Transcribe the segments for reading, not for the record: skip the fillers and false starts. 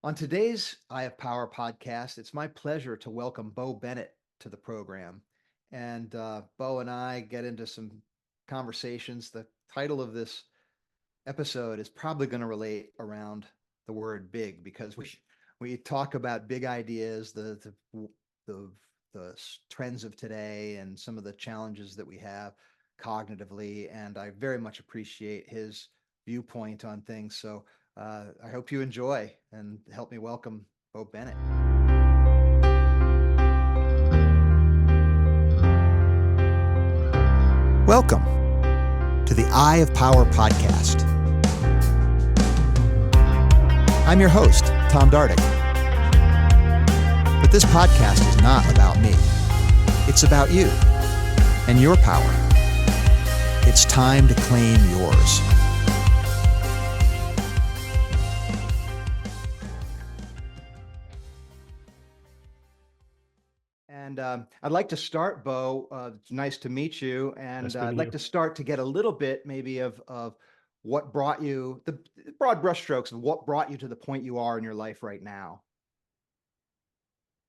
On today's Eye of Power podcast, it's my pleasure to welcome Bo Bennett to the program. And Bo and I get into some conversations. The title of this episode is probably going to relate around the word big because we talk about big ideas, the trends of today, and some of the challenges that we have cognitively. And I very much appreciate his viewpoint on things. So I hope you enjoy and help me welcome Bo Bennett. Welcome to the Eye of Power podcast. I'm your host, Tom Dardick. But this podcast is not about me. It's about you and your power. It's time to claim yours. And I'd like to start, Bo. It's nice to meet you. And Nice I'd meeting like you. to start to get a little bit maybe of what brought you, the broad brushstrokes of what brought you to the point you are in your life right now.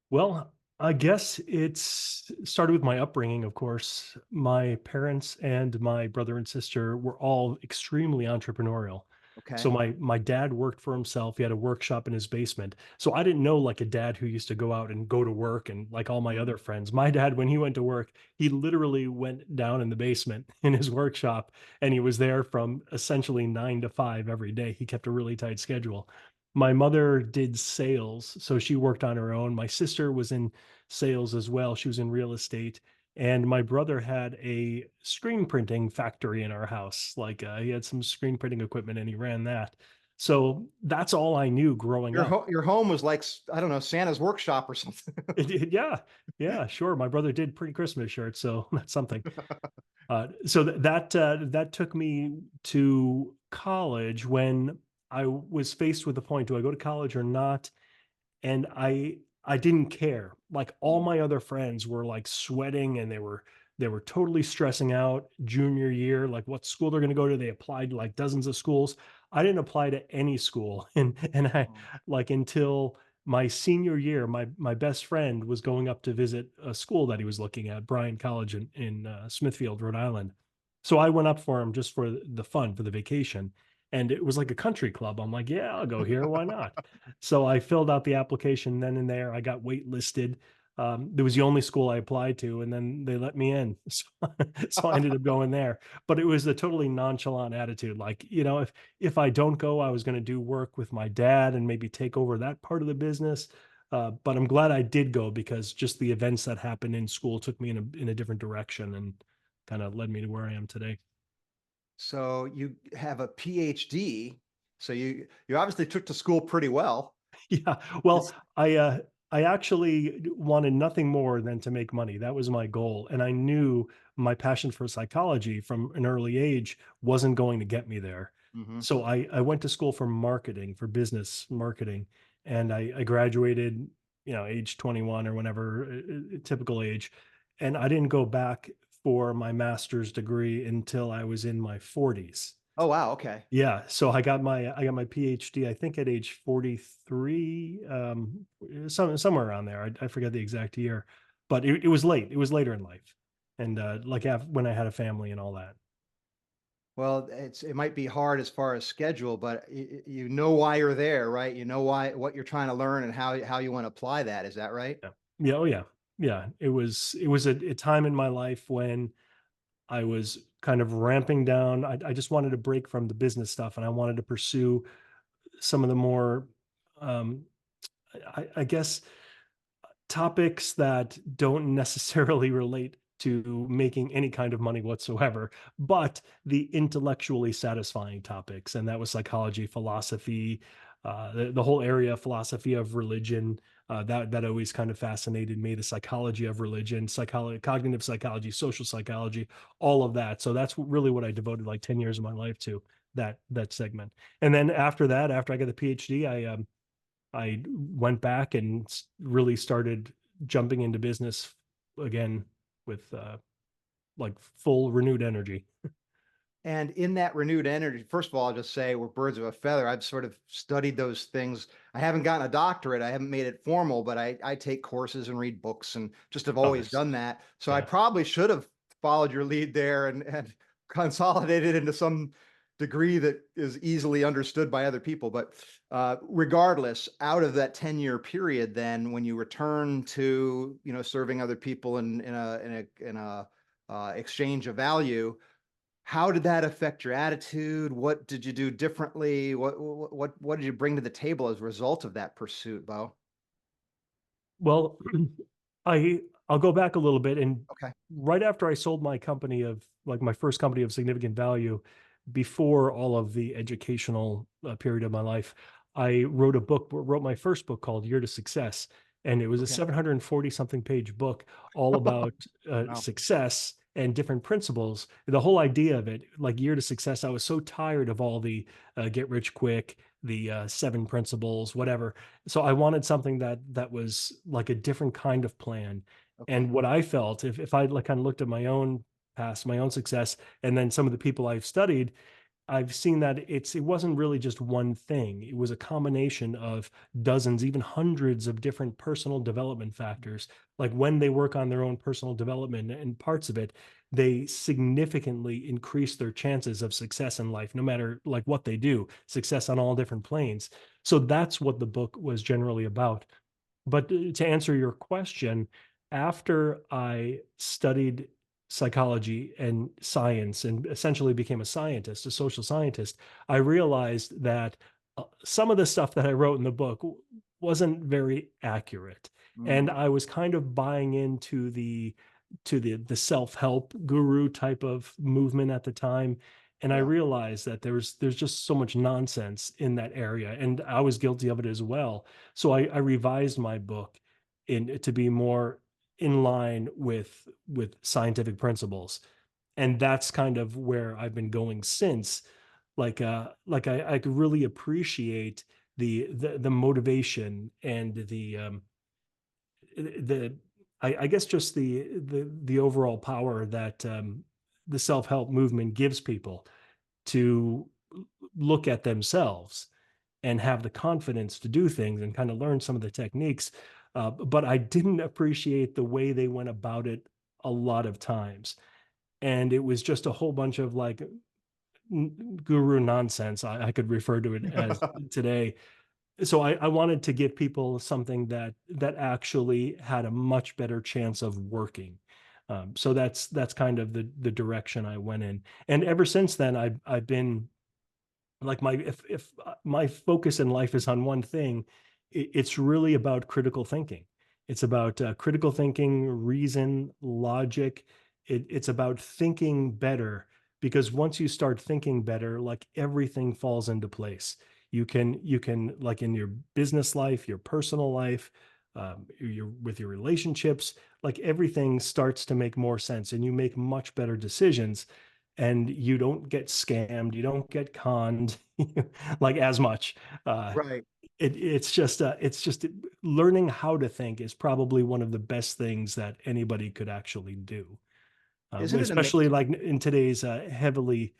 Well, I guess it's started with my upbringing, of course. My parents and my brother and sister were all extremely entrepreneurial. So Okay. my dad worked for himself. He had a workshop in his basement. So I didn't know like a dad who used to go out and go to work and like all my Mhm. other friends. My dad, when he went to work, he literally went down in the basement in his workshop and he was there from essentially 9 to 5 every day. He kept a really tight schedule. My mother did sales, so she worked on her own. My sister was in sales as well. She was in real estate. And my brother had a screen printing factory in our house. Like he had some screen printing equipment and he ran that. So that's all I knew growing up. Your home was like, I don't know, Santa's workshop or something. Yeah, yeah, sure. My brother did print Christmas shirts, so that's something. That took me to college when I was faced with the point: do I go to college or not? And I didn't care. Like all my other friends were like sweating and they were totally stressing out junior year, like what school they're going to go to. They applied to like dozens of schools. I didn't apply to any school. And I Oh. like until my senior year, my best friend was going up to visit a school that he was looking at, Bryan College in Smithfield, Rhode Island. So I went up for him just for the fun, for the vacation. And it was like a country club. I'm like, yeah, I'll go here. Why not? So I filled out the application then and there. I got waitlisted. It was the only school I applied to, and then they let me in. So I ended up going there. But it was a totally nonchalant attitude. Like, if I don't go, I was going to do work with my dad and maybe take over that part of the business. But I'm glad I did go because just the events that happened in school took me in a different direction and kind of led me to where I am today. So you have a PhD. So you obviously took to school pretty well. Yeah. Well, It's, I actually wanted nothing more than to make money. That was my goal. And I knew my passion for psychology from an early age wasn't going to get me there. Mhm. So I went to school for marketing, for business marketing, and I graduated, age 21 or whenever, typical age. And I didn't go back for my master's degree until I was in my 40s. Oh, wow. Okay. Yeah, so I got my PhD, I think at age 43, somewhere around there. I forget the exact year, but it was late. It was later in life, and like when I had a family and all that. Well, it might be hard as far as schedule, but you know why you're there, right? You know why what you're trying to learn and how you want to apply that. Is that right? Yeah, yeah, oh yeah, yeah. It was a time in my life when I was kind of ramping down. I just wanted to break from the business stuff, and I wanted to pursue some of the more, um, I guess, topics that don't necessarily relate to making any kind of money whatsoever, but the intellectually satisfying topics. And that was psychology, philosophy, the whole area of philosophy of religion. That always kind of fascinated me. The psychology of religion, psychology, cognitive psychology, social psychology, all of that. So that's really what I devoted like 10 years of my life to, that segment. And then after that, after I got the PhD, I went back and really started jumping into business again with like full renewed energy. And in that renewed energy, first of all, I'll just say we're birds of a feather. I've sort of studied those things. I haven't gotten a doctorate. I haven't made it formal, but I take courses and read books and just have Oh, always that's done that. So I yeah. probably should have followed your lead there and consolidated into some degree that is easily understood by other people. But regardless, out of that 10-year period, then when you return to, serving other people in a exchange of value, how did that affect your attitude? What did you do differently? What did you bring to the table as a result of that pursuit, Bo? Well, I'll go back a little bit, and Okay. right after I sold my company of like my first company of significant value, before all of the educational period of my life, I wrote my first book called Year to Success, and it was a Okay. 740 something page book all about Wow. success and different principles. The whole idea of it, like Year to Success, I was so tired of all the get rich quick, the seven principles, whatever. So I wanted something that was like a different kind of plan. Okay. And what I felt, if I like kind of looked at my own past, my own success, and then some of the people I've studied, I've seen that it wasn't really just one thing. It was a combination of dozens, even hundreds of different personal development factors. Like when they work on their own personal development and parts of it, they significantly increase their chances of success in life, no matter like what they do, success on all different planes. So that's what the book was generally about. But to answer your question, after I studied psychology and science and essentially became a scientist, a social scientist, I realized that some of the stuff that I wrote in the book wasn't very accurate. And Mm, I was kind of buying into the self-help guru type of movement at the time. And I yeah. realized that there's just so much nonsense in that area. And I was guilty of it as well. So I revised my book to be more in line with scientific principles, and that's kind of where I've been going since. I could really appreciate the motivation and the I guess just the overall power that the self help movement gives people to look at themselves and have the confidence to do things and kind of learn some of the techniques. But I didn't appreciate the way they went about it a lot of times. And it was just a whole bunch of like guru nonsense. I could refer to it as today. So I wanted to give people something that actually had a much better chance of working. So that's kind of the direction I went in. And ever since then, I've been like my if my focus in life is on one thing, it's really about critical thinking. It's about critical thinking, reason, logic. It's about thinking better, because once you start thinking better, like everything falls into place. You can like in your business life, your personal life, your with your relationships, like everything starts to make more sense, and you make much better decisions, and you don't get scammed, you don't get conned like as much. Uh, Right. it's just learning how to think is probably one of the best things that anybody could actually do, Isn't it especially amazing? like in today's heavily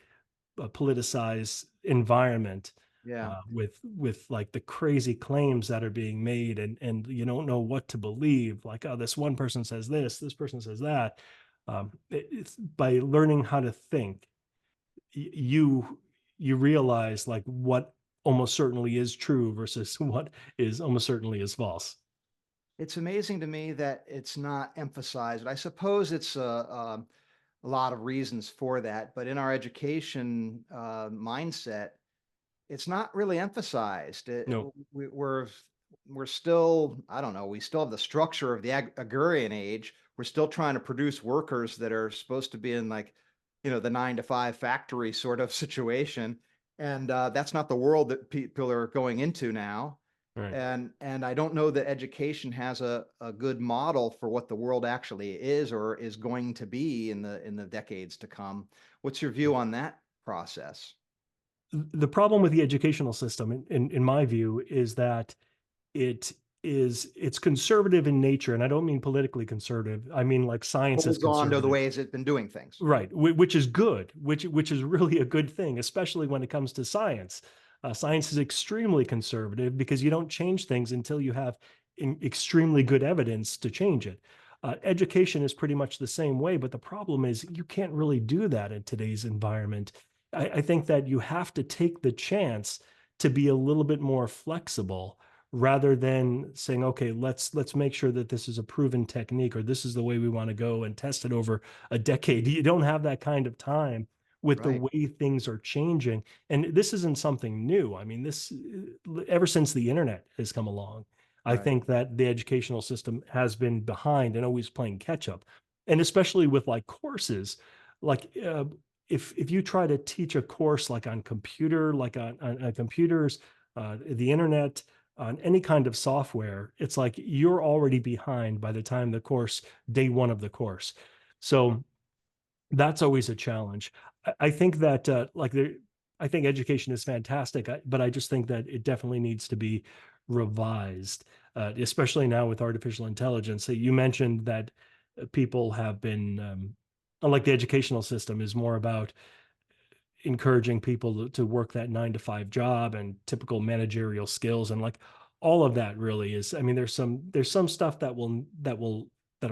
politicized environment, Yeah. with like the crazy claims that are being made, and you don't know what to believe. Like, oh, this one person says this person says that. It's by learning how to think, you realize like what almost certainly is true versus what is almost certainly is false. It's amazing to me that it's not emphasized. I suppose it's a lot of reasons for that, but in our education mindset, it's not really emphasized. No, We're still, I don't know, we still have the structure of the agrarian age. We're still trying to produce workers that are supposed to be in like, the 9 to 5 factory sort of situation. And that's not the world that people are going into now. right. And I don't know that education has a good model for what the world actually is or is going to be in the decades to come. What's your view on that process? The problem with the educational system in my view is that it it's conservative in nature, and I don't mean politically conservative. I mean like science is Holds on to the conservative. ways it's been doing things. Right, which is good, which is really a good thing, especially when it comes to science. Science is extremely conservative because you don't change things until you have extremely good evidence to change it. Education is pretty much the same way, but the problem is you can't really do that in today's environment. I think that you have to take the chance to be a little bit more flexible rather than saying, okay, let's make sure that this is a proven technique or this is the way we want to go and test it over a decade. You don't have that kind of time with the Right, way things are changing. And this isn't something new. I mean, this ever since the internet has come along, I right. think that the educational system has been behind and always playing catch up. And especially with like courses, like if you try to teach a course like on computer, like on computers, the internet, on any kind of software, it's like you're already behind by the time the course, day one of the course. So that's always a challenge. I think that I think education is fantastic, but I just think that it definitely needs to be revised, especially now with artificial intelligence. So you mentioned that people have been, like the educational system is more about encouraging people to work that 9 to 5 job and typical managerial skills and like all of that really is, I mean, there's some stuff that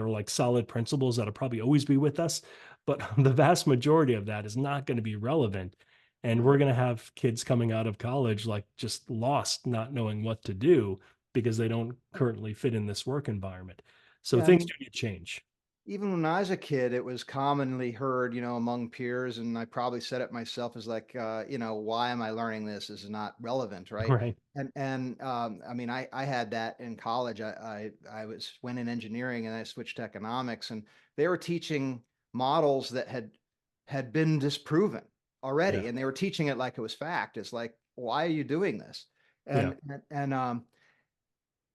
are like solid principles that'll probably always be with us, but the vast majority of that is not going to be relevant. And Right. we're going to have kids coming out of college like just lost, not knowing what to do because they don't currently fit in this work environment. So Yeah, I things mean, do need to change. even when I was a kid, it was commonly heard, among peers, and I probably said it myself, as like, why am I learning this? This is not relevant, right? Right. And I mean, I had that in college. Went in engineering and I switched to economics, and they were teaching models that had been disproven already, Yeah. and they were teaching it like it was fact. It's like, why are you doing this? Yeah. And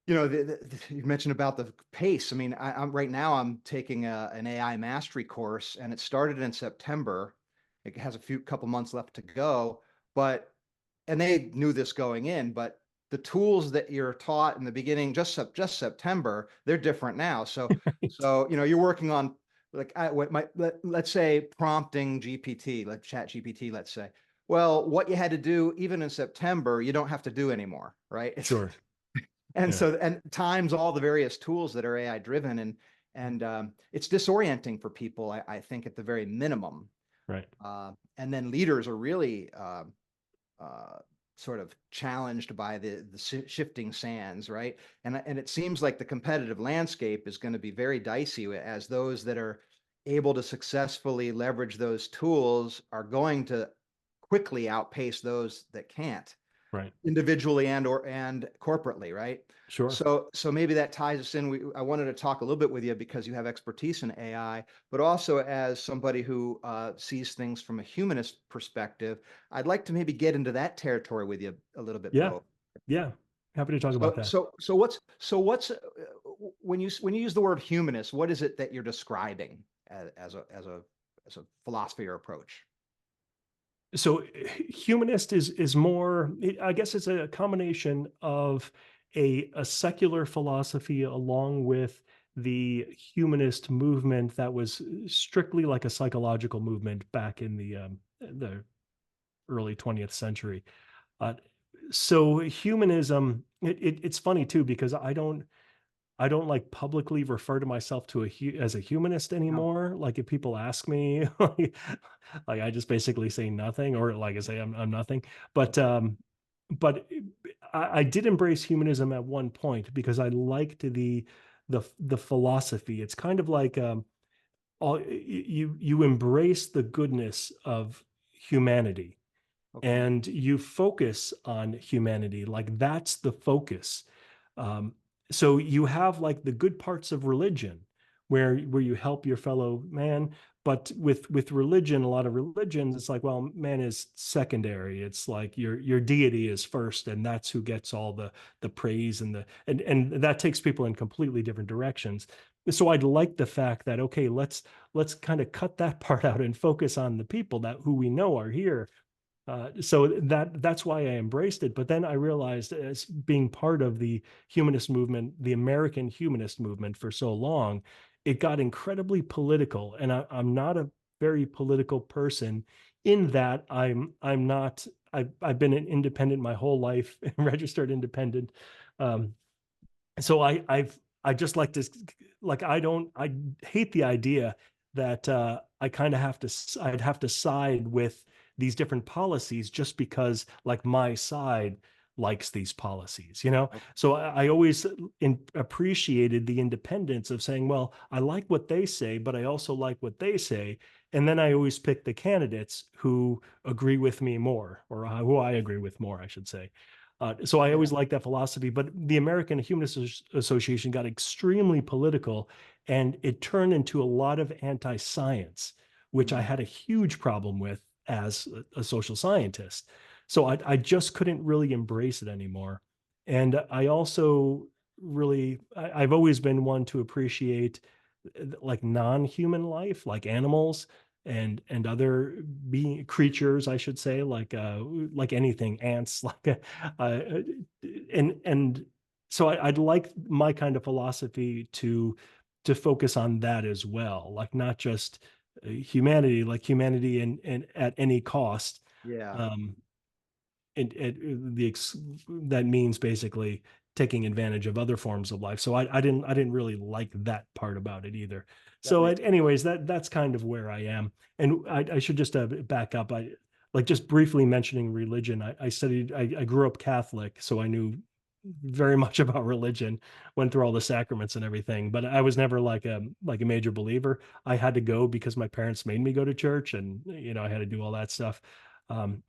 you mentioned about the pace. I mean, I'm right now I'm taking an AI mastery course, and it started in September. It has a couple months left to go, but and they knew this going in, but the tools that you're taught in the beginning, just September, they're different now. So Right. so you're working on like let's say prompting GPT, like Chat GPT, let's say. Well, what you had to do even in September, you don't have to do anymore, right? It's Sure. and Yeah. so and times all the various tools that are AI driven, and it's disorienting for people, I think, at the very minimum. Right. And then leaders are really uh, sort of challenged by the shifting sands, right? And it seems like the competitive landscape is going to be very dicey, as those that are able to successfully leverage those tools are going to quickly outpace those that can't, Right. individually and corporately, right? Sure. So maybe that ties us in. I wanted to talk a little bit with you because you have expertise in AI, but also as somebody who sees things from a humanist perspective, I'd like to maybe get into that territory with you a little bit, Yeah. Bo. Yeah. Happy to talk about So that. so so what's when you use the word humanist, what is it that you're describing as a philosophy or approach? So humanist is more, I guess it's a combination of a secular philosophy along with the humanist movement that was strictly like a psychological movement back in the early 20th century. Uh, so humanism, it's funny too because I don't like publicly refer to myself to as a humanist No. anymore. Like if people ask me, like I just basically say nothing, or like I say I'm nothing. But I did embrace humanism at one point because I liked the philosophy. It's kind of like you embrace the goodness of humanity Okay. and you focus on humanity. Like that's the focus. Um, so you have like the good parts of religion where you help your fellow man, but with religion, a lot of religions, it's like, well, man is secondary. It's like your deity is first, and that's who gets all the praise and that takes people in completely different directions. So I'd like the fact that okay, let's kind of cut that part out and focus on the people that who we know are here So that's why I embraced it. But then I realized, as being part of the humanist movement, the American humanist movement for so long, it got incredibly political. And I'm not a very political person, in that I'm not, I've been an independent my whole life, registered independent. Um, so I just like to, like, I hate the idea that I kind of have to, I'd have to side with these different policies just because, like, my side likes these policies, you know? Okay. So I always appreciated the independence of saying, well, I like what they say, but I also like what they say. And then I always pick the candidates who agree with me more, or who I agree with more, I should say. So I Yeah. always liked that philosophy, but the American Humanist Association got extremely political, and it turned into a lot of anti-science, which I Mm. had a huge problem with as a social scientist. So I just couldn't really embrace it anymore. And I also really, I've always been one to appreciate like non-human life, like animals and other being creatures, I should say, like anything, ants, and so I'd like my kind of philosophy to focus on that as well, like not just humanity, like humanity and at any cost. Yeah. Um, that means basically taking advantage of other forms of life. So I didn't really like that part about it either. That So makes anyways, that's kind of where I am. And I should just back up. I like just briefly mentioning religion. I studied. I grew up Catholic, so I knew very much about religion. Went through all the sacraments and everything, but I was never like a major believer. I had to go because my parents made me go to church, and I had to do all that stuff. Um,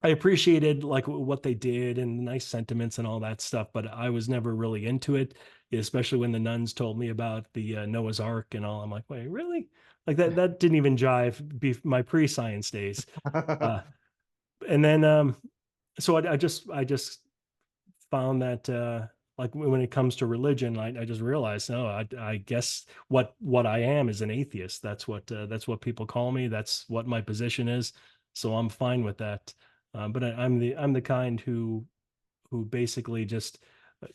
I appreciated like what they did and nice sentiments and all that stuff, but I was never really into it, especially when the nuns told me about the Noah's Ark and all. I'm like, wait, really? Like that didn't even jive my pre-science days. sense. Uh, and then so I just found that like when it comes to religion, I just realized, no, I guess what I am is an atheist. That's what people call me. That's what my position is. So I'm fine with that. But I'm the kind who basically just, uh,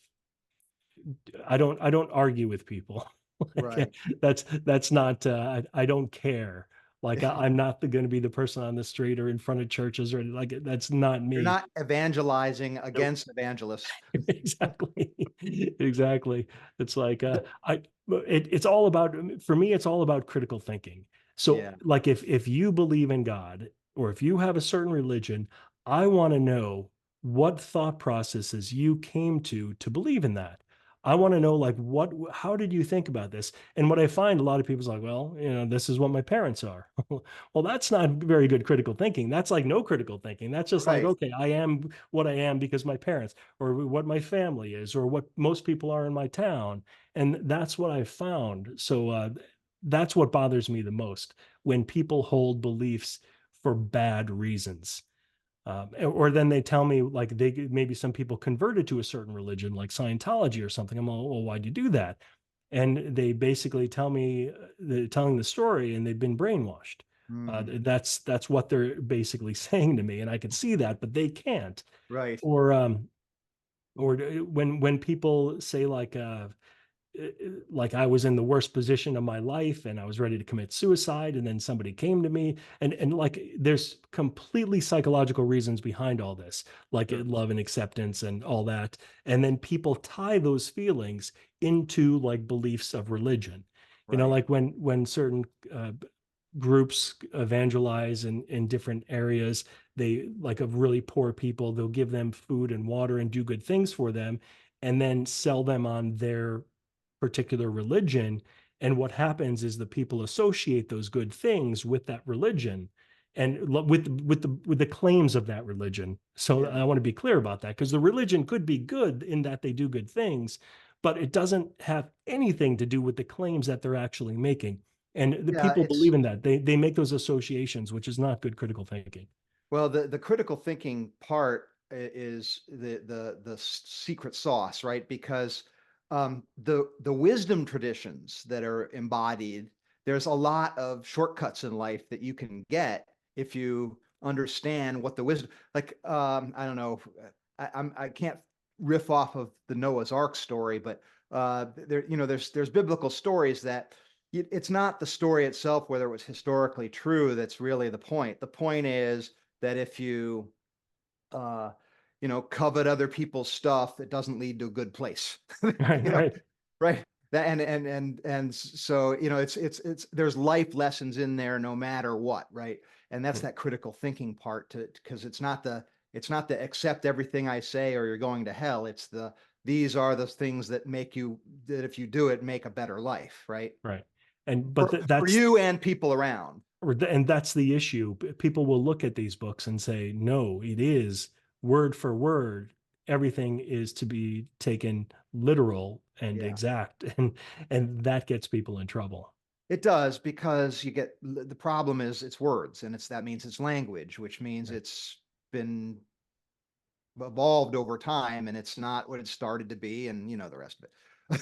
I don't argue with people. Like, Right. that's not I don't care. Like I'm not going to be the person on the street or in front of churches, or like that's not You're me. not evangelizing Nope. against evangelists. Exactly. Exactly. It's like it's all about, for me it's all about critical thinking. So Yeah. like if you believe in God, or if you have a certain religion, I want to know what thought processes you came to believe in that. I want to know, like, how did you think about this? And what I find, a lot of people's like, well, this is what my parents are. Well, that's not very good critical thinking. That's like no critical thinking. That's just like, Right. okay, I am what I am because my parents, or what my family is, or what most people are in my town. And that's what I found. So that's what bothers me the most, when people hold beliefs for bad reasons. Or then they tell me, like, maybe some people converted to a certain religion, like Scientology or something. I'm like, well, why'd you do that? And they basically tell me, they're telling the story, and they've been brainwashed. Mm. That's what they're basically saying to me, and I can see that, but they can't. Right. Or when people say like I was in the worst position of my life and I was ready to commit suicide, and then somebody came to me, and like there's completely psychological reasons behind all this, like Sure. love and acceptance and all that. And then people tie those feelings into like beliefs of religion. Right. Like when certain groups evangelize in different areas, they, like, of really poor people, they'll give them food and water and do good things for them, and then sell them on their particular religion. And what happens is the people associate those good things with that religion, and with the claims of that religion. So Yeah. I want to be clear about that, because the religion could be good in that they do good things, but it doesn't have anything to do with the claims that they're actually making. And the Yeah. people believe in that. They make those associations, which is not good critical thinking. Well, the critical thinking part is the secret sauce, right? Because the wisdom traditions that are embodied, there's a lot of shortcuts in life that you can get if you understand what the wisdom, like, I don't know, I can't riff off of the Noah's Ark story, but there, there's biblical stories that it's not the story itself, whether it was historically true, that's really the point. The point is that if you, uh, covet other people's stuff, it doesn't lead to a good place. Right, you know, right. right? That and so it's there's life lessons in there no matter what, right? And that's Mm, that critical thinking part to, because it's not the accept everything I say or you're going to hell. It's the these are the things that make you, that if you do it, make a better life, right? right. And but For for that's you and people around. and that's the issue. People will look at these books and say, no, it is word for word. Everything is to be taken literal and Yeah. exact, and that gets people in trouble. It does, because you get, the problem is it's words, and that means it's language, which means Right. it's been evolved over time, and it's not what it started to be, and the rest of it.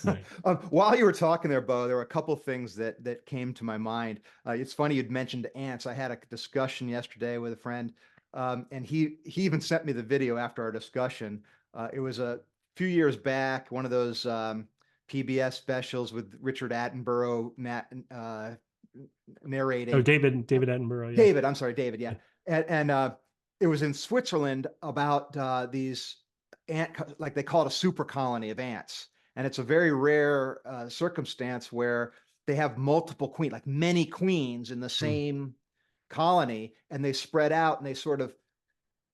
Right. While you were talking there, Bo, there were a couple things that came to my mind. It's funny you'd mentioned ants. I had a discussion yesterday with a friend, and he even sent me the video after our discussion. It was a few years back, one of those PBS specials with Richard Attenborough Oh, narrating. David Attenborough. Yeah. David, I'm sorry, David. Yeah, and it was in Switzerland about these like they call it a super colony of ants, and it's a very rare circumstance where they have multiple queens, like many queens in the Mm, same colony, and they spread out and they sort of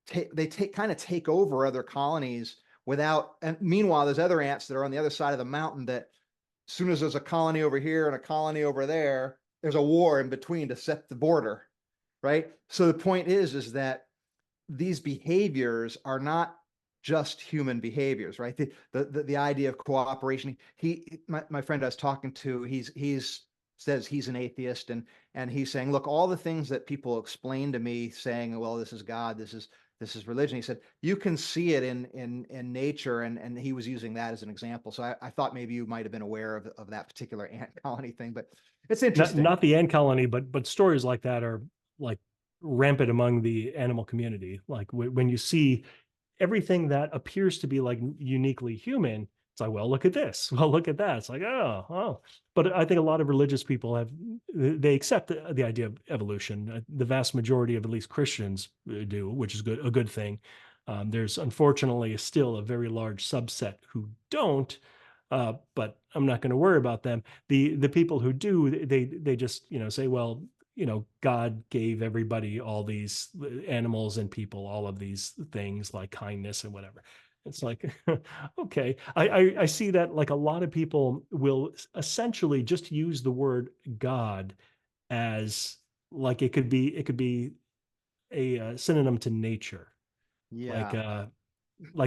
take kind of take over other colonies without. And meanwhile, there's other ants that are on the other side of the mountain that, as soon as there's a colony over here and a colony over there, there's a war in between to set the border, right? So the point is that these behaviors are not just human behaviors, right? The idea of cooperation. My friend I was talking to, he's says he's an atheist, and he's saying, look, all the things that people explain to me, saying, well, this is God, this is religion. He said you can see it in nature, and he was using that as an example. So I thought maybe you might have been aware of that particular ant colony thing, but it's interesting. not the ant colony, but stories like that are like rampant among the animal community. Like when you see everything that appears to be like uniquely human, it's like, well, look at this. Well, look at that. It's like, oh. But I think a lot of religious people they accept the idea of evolution. The vast majority of at least Christians do, which is a good thing. There's unfortunately still a very large subset who don't, but I'm not going to worry about them. The people who do, they just say, well, God gave everybody, all these animals and people, all of these things like kindness and whatever. It's like, okay, I see that like a lot of people will essentially just use the word God as like it could be a synonym to nature. Like Yeah.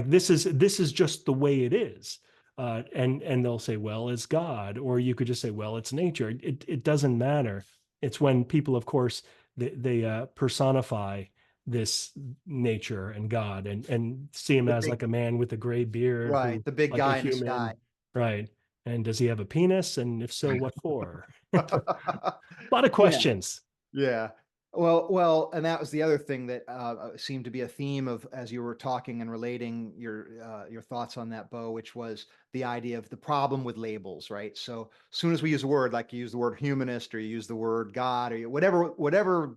this is just the way it is. And they'll say, well, it's God, or you could just say, well, it's nature. It doesn't matter. It's when people, of course, they personify this nature and God, and see him The as big, like a man with a gray beard right, who, the big like a guy in the sky. human, right? And does he have a penis? And if so, what for? A lot of Yeah. questions. Yeah. Well, and that was the other thing that seemed to be a theme of, as you were talking and relating your thoughts on that, Bo, which was the idea of the problem with labels, right? So as soon as we use a word, like you use the word humanist, or you use the word God, or whatever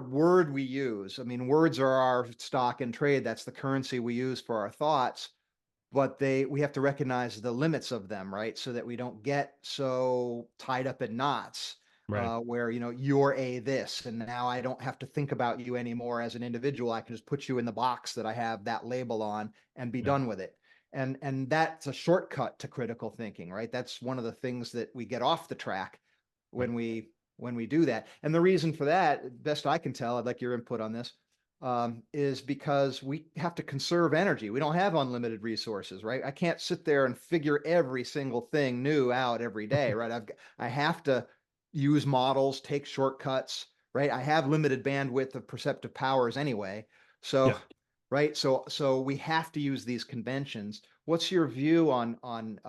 word we use. I mean, words are our stock in trade. That's the currency we use for our thoughts, but we have to recognize the limits of them, right? So that we don't get so tied up in knots, Right. where you're a this, and now I don't have to think about you anymore as an individual. I can just put you in the box that I have that label on and be Yeah. done with it. And that's a shortcut to critical thinking, right? That's one of the things that we get off the track Right. when we do that. And the reason for that, best I can tell, I'd like your input on this, is because we have to conserve energy. We don't have unlimited resources, right? I can't sit there and figure every single thing new out every day, right? I have to use models, take shortcuts, right? I have limited bandwidth of perceptive powers anyway. So, Yeah. right. So we have to use these conventions. What's your view on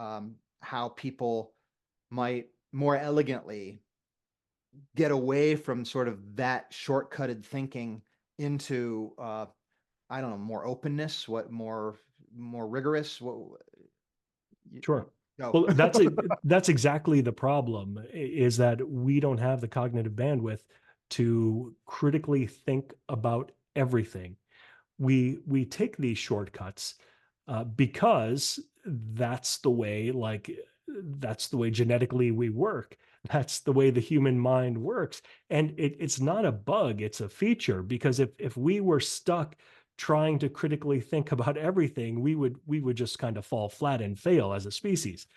how people might more elegantly get away from sort of that shortcutted thinking into, I don't know, more openness, more rigorous? What Sure. no. Well, that's exactly the problem, is that we don't have the cognitive bandwidth to critically think about everything. We take these shortcuts because that's the way genetically we work. That's the way the human mind works. And it's not a bug, it's a feature. Because if we were stuck trying to critically think about everything, we would just kind of fall flat and fail as a species.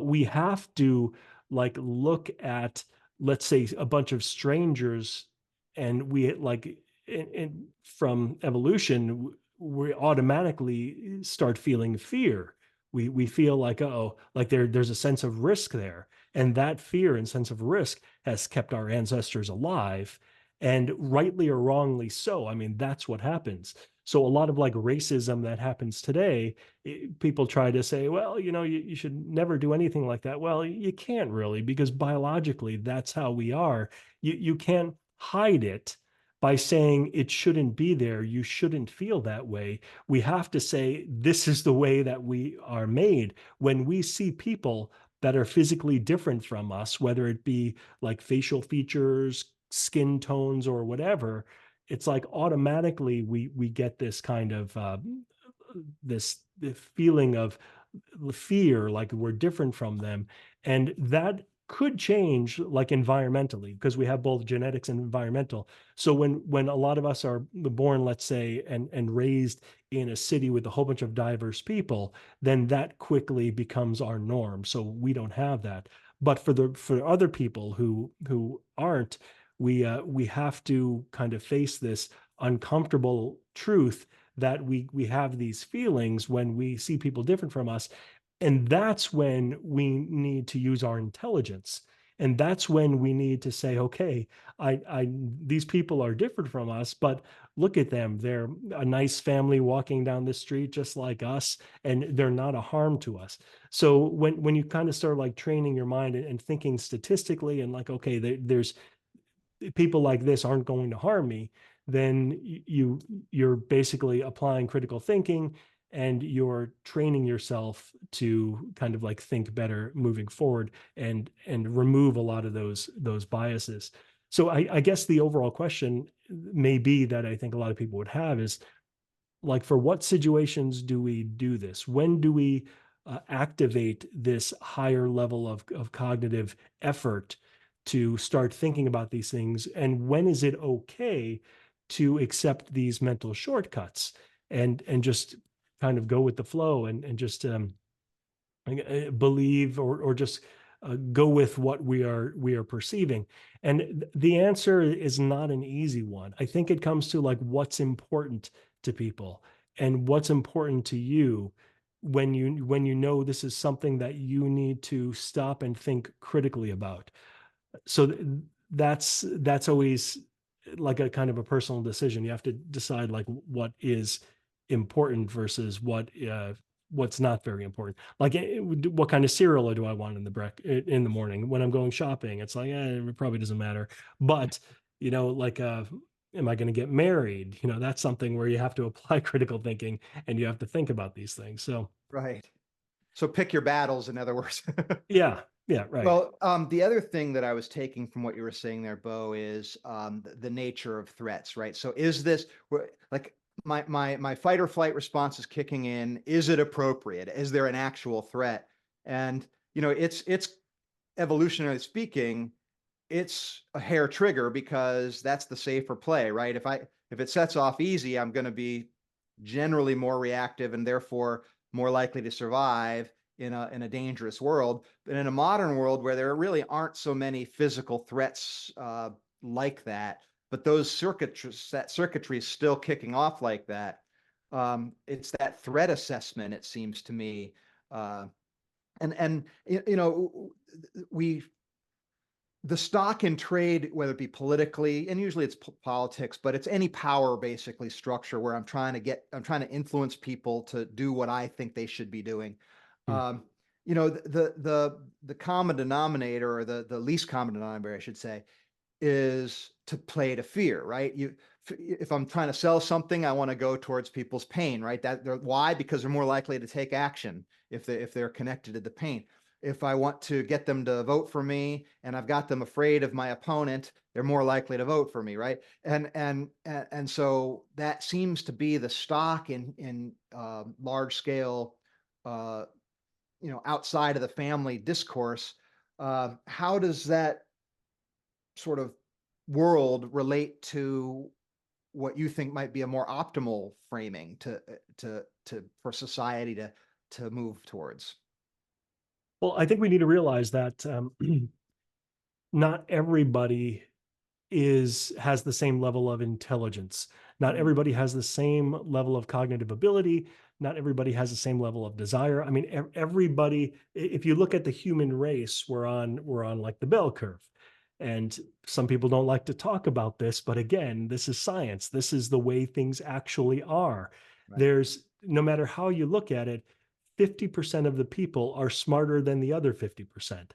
We have to like look at, let's say, a bunch of strangers, and we like from evolution, we automatically start feeling fear. We feel like, oh, like there's a sense of risk there, and that fear and sense of risk has kept our ancestors alive, and rightly or wrongly so. I mean, that's what happens. So a lot of like racism that happens today, people try to say, well, you should never do anything like that. Well, you can't really, because biologically that's how we are. You can't hide it by saying it shouldn't be there. You shouldn't feel that way. We have to say, this is the way that we are made. When we see people that are physically different from us, whether it be like facial features, skin tones, or whatever, it's like automatically we get this kind of this feeling of fear, like we're different from them. And that could change like environmentally, because we have both genetics and environmental. So when a lot of us are born, let's say, and raised in a city with a whole bunch of diverse people, then that quickly becomes our norm. So we don't have that. But for other people who aren't, we have to kind of face this uncomfortable truth that we have these feelings when we see people different from us. And that's when we need to use our intelligence. And that's when we need to say, okay, these people are different from us, but look at them. They're a nice family walking down the street just like us, and they're not a harm to us. So when you kind of start like training your mind and thinking statistically, and like, okay, there's people like this aren't going to harm me, then you're basically applying critical thinking, and you're training yourself to kind of like think better moving forward, and remove a lot of those biases. So I guess the overall question may be that I think a lot of people would have is, like, for what situations do we do this? When do we activate this higher level of cognitive effort to start thinking about these things? And when is it okay to accept these mental shortcuts and just kind of go with the flow, and just believe, or just go with what we are perceiving? And the answer is not an easy one. I think it comes to like what's important to people, and what's important to you, when you know this is something that you need to stop and think critically about. So that's always like a kind of a personal decision. You have to decide like what is important versus what's not very important. Like, what kind of cereal do I want in the morning when I'm going shopping? It's like, it probably doesn't matter. But like, am I going to get married? That's something where you have to apply critical thinking, and you have to think about these things. So Right. So pick your battles, in other words. yeah, yeah, right. Well, the other thing that I was taking from what you were saying there, Bo, is the nature of threats, right? So is this like my fight or flight response is kicking in? Is it appropriate? Is there an actual threat? And it's evolutionarily speaking, it's a hair trigger because that's the safer play, right? If it sets off easy, I'm going to be generally more reactive and therefore more likely to survive in a dangerous world. But in a modern world where there really aren't so many physical threats like that, but that circuitry is still kicking off like that. It's that threat assessment, it seems to me, and we the stock in trade, whether it be politically, and usually it's politics, but it's any power basically structure where I'm trying to influence people to do what I think they should be doing. Hmm. The common denominator, or the least common denominator, I should say, is to play to fear, right? If I'm trying to sell something, I want to go towards people's pain, right? Why? Because they're more likely to take action if they're connected to the pain. If I want to get them to vote for me and I've got them afraid of my opponent, they're more likely to vote for me, right? And so that seems to be the stock in large scale, uh, outside of the family discourse. How does that sort of world relate to what you think might be a more optimal framing to for society to move towards? Well, I think we need to realize that not everybody has the same level of intelligence. Not Mm, everybody has the same level of cognitive ability. Not everybody has the same level of desire. I mean, everybody, if you look at the human race, we're on like the bell curve. And some people don't like to talk about this, but again, this is science. This is the way things actually are. right. There's, no matter how you look at it, 50% of the people are smarter than the other 50%.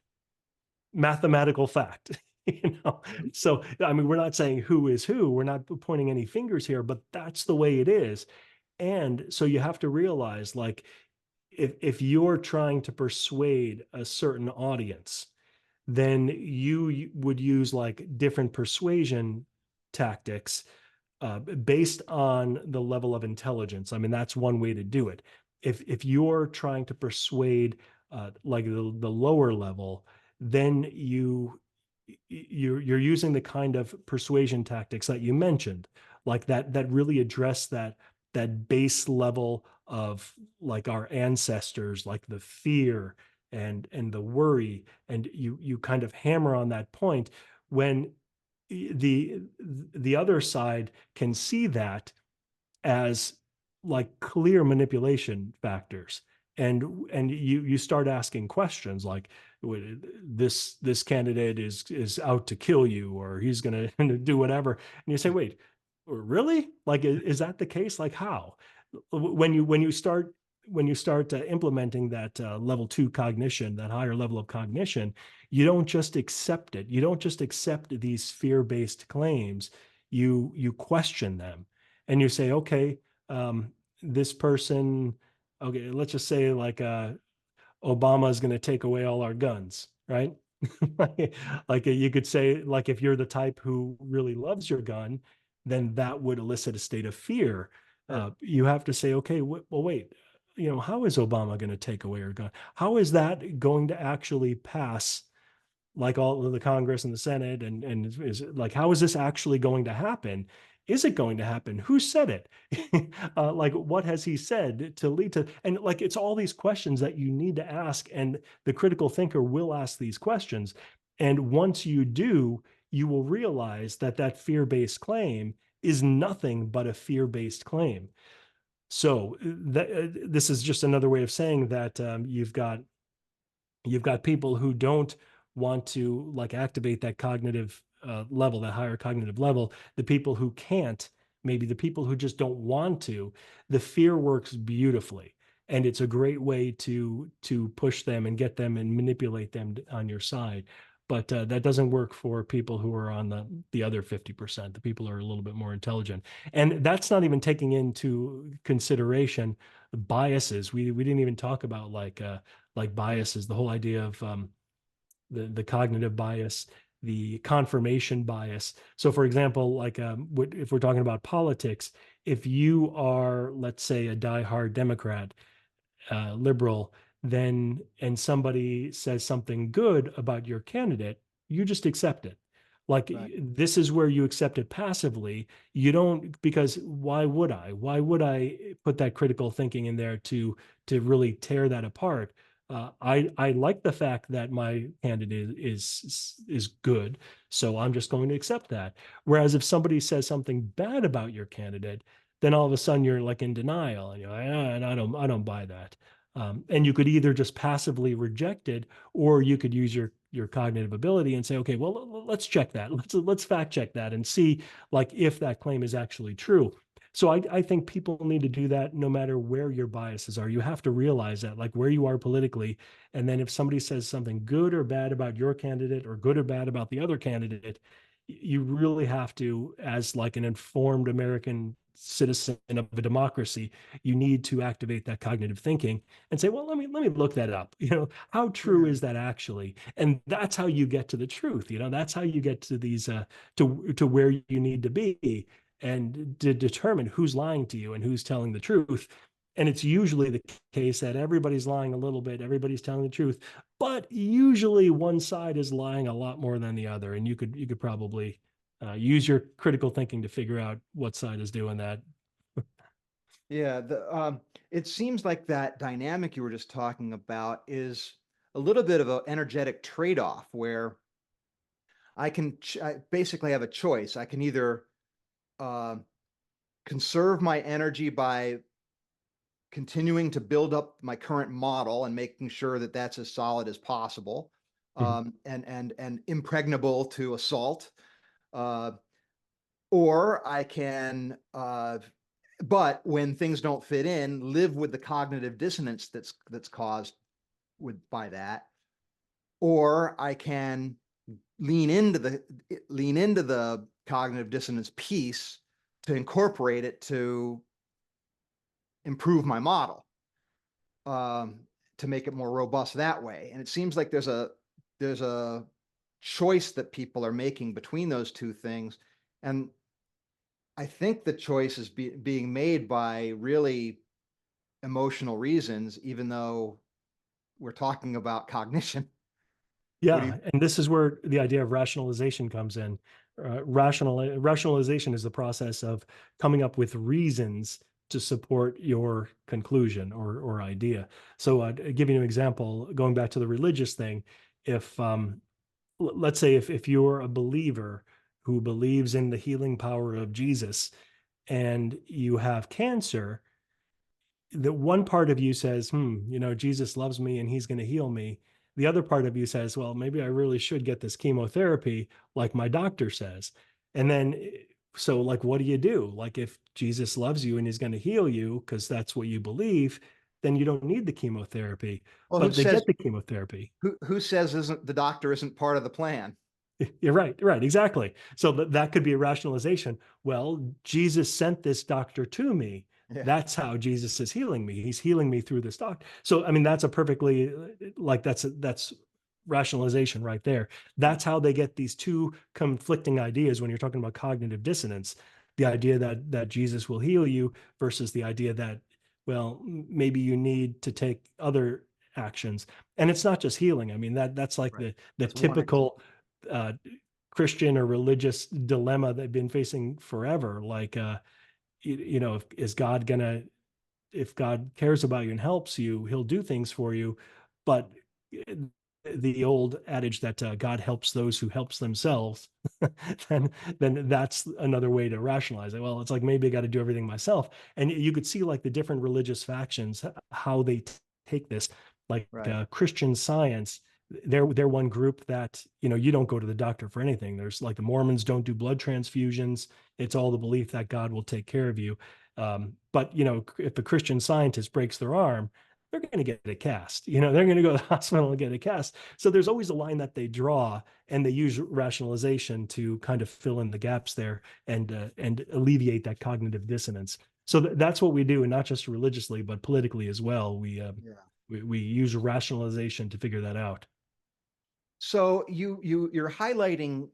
Mathematical fact. So I mean, we're not saying who is who, we're not pointing any fingers here, but that's the way it is. And so you have to realize, like, if you're trying to persuade a certain audience, then you would use like different persuasion tactics based on the level of intelligence. I mean, that's one way to do it. If you're trying to persuade like the lower level, then you're using the kind of persuasion tactics that you mentioned, like that really address that base level of like our ancestors, like the fear and the worry, and you kind of hammer on that point when the the other side can see that as like clear manipulation factors, and you start asking questions like, this candidate is out to kill you, or he's going to do whatever, and you say, wait, really? Like, is that the case? Like, how? When you start implementing that level 2 cognition, that higher level of cognition, you don't just accept it. You don't just accept these fear-based claims. You question them, and you say, okay, um, this person, okay, let's just say like Obama is going to take away all our guns, right? Like you could say, like, if you're the type who really loves your gun, then that would elicit a state of fear. Sure. You have to say, okay, well, wait, how is Obama going to take away our gun? How is that going to actually pass? Like all of the Congress and the Senate, and is it, like, how is this actually going to happen? Is it going to happen? Who said it? Like, what has he said to lead to? And like, it's all these questions that you need to ask, and the critical thinker will ask these questions. And once you do, you will realize that that fear-based claim is nothing but a fear-based claim. So this is just another way of saying that you've got people who don't want to like activate that cognitive level, that higher cognitive level. The people who can't, maybe the people who just don't want to, the fear works beautifully. And it's a great way to push them and get them and manipulate them on your side. But that doesn't work for people who are on the other 50%, the people who are a little bit more intelligent. And that's not even taking into consideration biases. We didn't even talk about like biases, the whole idea of the cognitive bias, the confirmation bias. So, for example, like if we're talking about politics, if you are, let's say, a diehard Democrat, liberal, then and somebody says something good about your candidate, you just accept it. Like, Right. this is where you accept it passively. You don't, because why would I? Why would I put that critical thinking in there to really tear that apart? I like the fact that my candidate is good, so I'm just going to accept that. Whereas if somebody says something bad about your candidate, then all of a sudden you're like in denial, and you're like, and I don't buy that. And you could either just passively reject it, or you could use your cognitive ability and say, okay, well, let's check that. Let's fact check that and see like if that claim is actually true. So I think people need to do that no matter where your biases are. You have to realize that, like, where you are politically, and then if somebody says something good or bad about your candidate or good or bad about the other candidate, you really have to, as like an informed American citizen of a democracy, you need to activate that cognitive thinking and say, well, let me look that up. How true Yeah. is that actually? And that's how you get to the truth. That's how you get to these to where you need to be, and to determine who's lying to you and who's telling the truth. And it's usually the case that everybody's lying a little bit, everybody's telling the truth, but usually one side is lying a lot more than the other. And you could probably use your critical thinking to figure out what side is doing that. Yeah, it seems like that dynamic you were just talking about is a little bit of an energetic trade-off where I basically have a choice. I can either uh, conserve my energy by continuing to build up my current model and making sure that that's as solid as possible, Mhm. and impregnable to assault, uh, or I can, but when things don't fit in, live with the cognitive dissonance that's caused by that, or I can lean into the cognitive dissonance piece to incorporate it to improve my model, um, to make it more robust that way. And it seems like there's a choice that people are making between those two things, and I think the choice is being made by really emotional reasons, even though we're talking about cognition. What do you? Yeah, and this is where the idea of rationalization comes in. Rationalization is the process of coming up with reasons to support your conclusion or idea. So, to give you an example, going back to the religious thing, if let's say if you're a believer who believes in the healing power of Jesus and you have cancer, the one part of you says, Jesus loves me and he's going to heal me. The other part of you says, well, maybe I really should get this chemotherapy, like my doctor says. And then, so like, what do you do? Like, if Jesus loves you and he's going to heal you because that's what you believe, then you don't need the chemotherapy, Well, but they get the chemotherapy. who says isn't the doctor isn't part of the plan? You're right, exactly. So that could be a rationalization. Well, Jesus sent this doctor to me. Yeah, That's how Jesus is healing me. He's healing me through this doctor. So, I mean, that's a perfectly like that's rationalization right there. yeah, That's how they get these two conflicting ideas when you're talking about cognitive dissonance. The idea that Jesus will heal you versus the idea that, well, maybe you need to take other actions. And it's not just healing. I mean, that's like right. the That's one example. typical uh, Christian or religious dilemma they've been facing forever. Like, is God gonna, if God cares about you and helps you, he'll do things for you. But uh, the old adage that God helps those who helps themselves, then that's another way to rationalize it. Well, it's like maybe I got to do everything myself. And you could see like the different religious factions, how they take this, like Right. Christian Science. They're one group that, you don't go to the doctor for anything. There's like the Mormons don't do blood transfusions. It's all the belief that God will take care of you. But if a Christian scientist breaks their arm, they're going to get a cast. They're going to go to the hospital and get a cast. So there's always a line that they draw, and they use rationalization to kind of fill in the gaps there and alleviate that cognitive dissonance. So that's what we do, and not just religiously, but politically as well. Yeah. We use rationalization to figure that out. So you're highlighting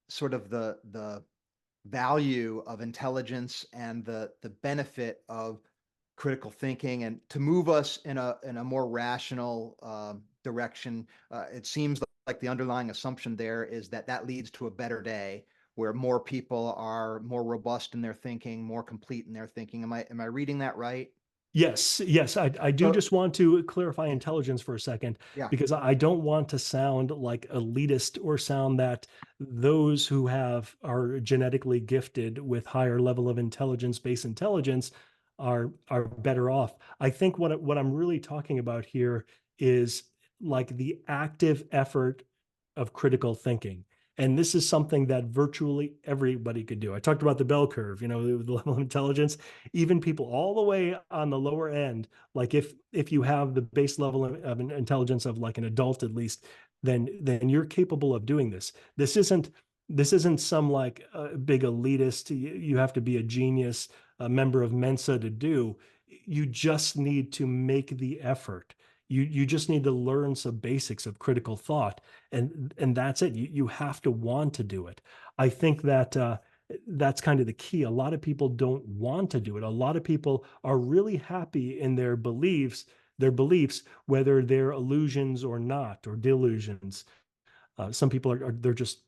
sort of the value of intelligence and the benefit of critical thinking, and to move us in a more rational direction. It seems like the underlying assumption there is that that leads to a better day where more people are more robust in their thinking, more complete in their thinking. Am I reading that right? Yes, yes. I do So just want to clarify intelligence for a second, yeah, because I don't want to sound like elitist or sound that those who are genetically gifted with higher level of intelligence, base intelligence, are better off. I think what I'm really talking about here is like the active effort of critical thinking. And this is something that virtually everybody could do. I talked about the bell curve, the level of intelligence. Even people all the way on the lower end, like if you have the base level of intelligence of like an adult at least, then you're capable of doing this. This isn't This isn't some like big elitist, you have to be a genius, a member of Mensa to do. You just need to make the effort. You just need to learn some basics of critical thought, and that's it. You have to want to do it. I think that that's kind of the key. A lot of people don't want to do it. A lot of people are really happy in their beliefs, whether they're illusions or not, or delusions. Some people they're just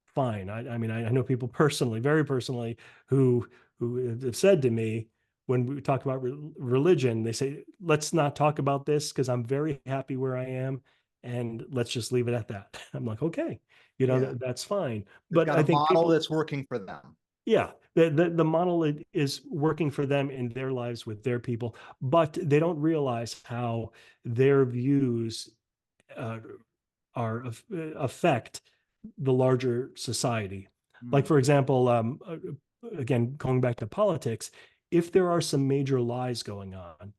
fine. I mean, I know people personally, very personally, who have said to me when we talk about religion, they say, "Let's not talk about this because I'm very happy where I am, and let's just leave it at that." I'm like, okay, Yeah. that's fine. They've But got I a think model people, that's working for them. yeah, the model is working for them in their lives with their people, but they don't realize how their views uh, affect the larger society. Like, Mm. for example, again, going back to politics, if there are some major lies going on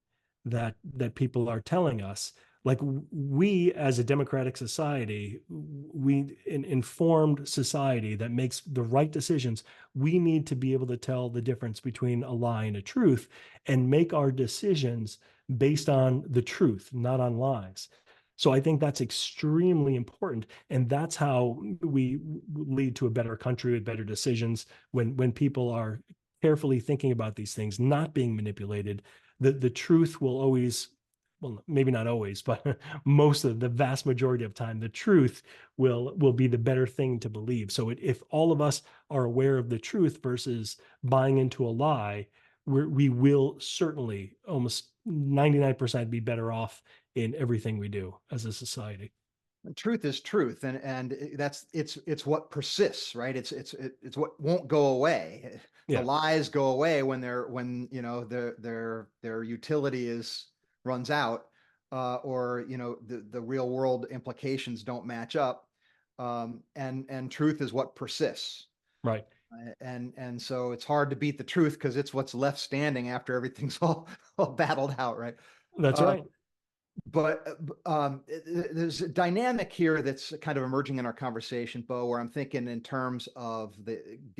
that people are telling us, like we as a democratic society, we an informed society that makes the right decisions, we need to be able to tell the difference between a lie and a truth and make our decisions based on the truth, not on lies. So I think that's extremely important, and that's how we lead to a better country with better decisions when people are carefully thinking about these things, not being manipulated. The truth will always, well, maybe not always, but most of the vast majority of time, the truth will be the better thing to believe. So if all of us are aware of the truth versus buying into a lie, we will certainly almost 99% be better off in everything we do as a society. And truth is truth, and that's it's what persists, right? It's what won't go away. The Yeah. lies go away when their utility is runs out, or the real world implications don't match up, and truth is what persists. Right. And so it's hard to beat the truth because it's what's left standing after everything's all battled out, right? That's Uh, right. but there's a dynamic here that's kind of emerging in our conversation, Bo, where I'm thinking in terms of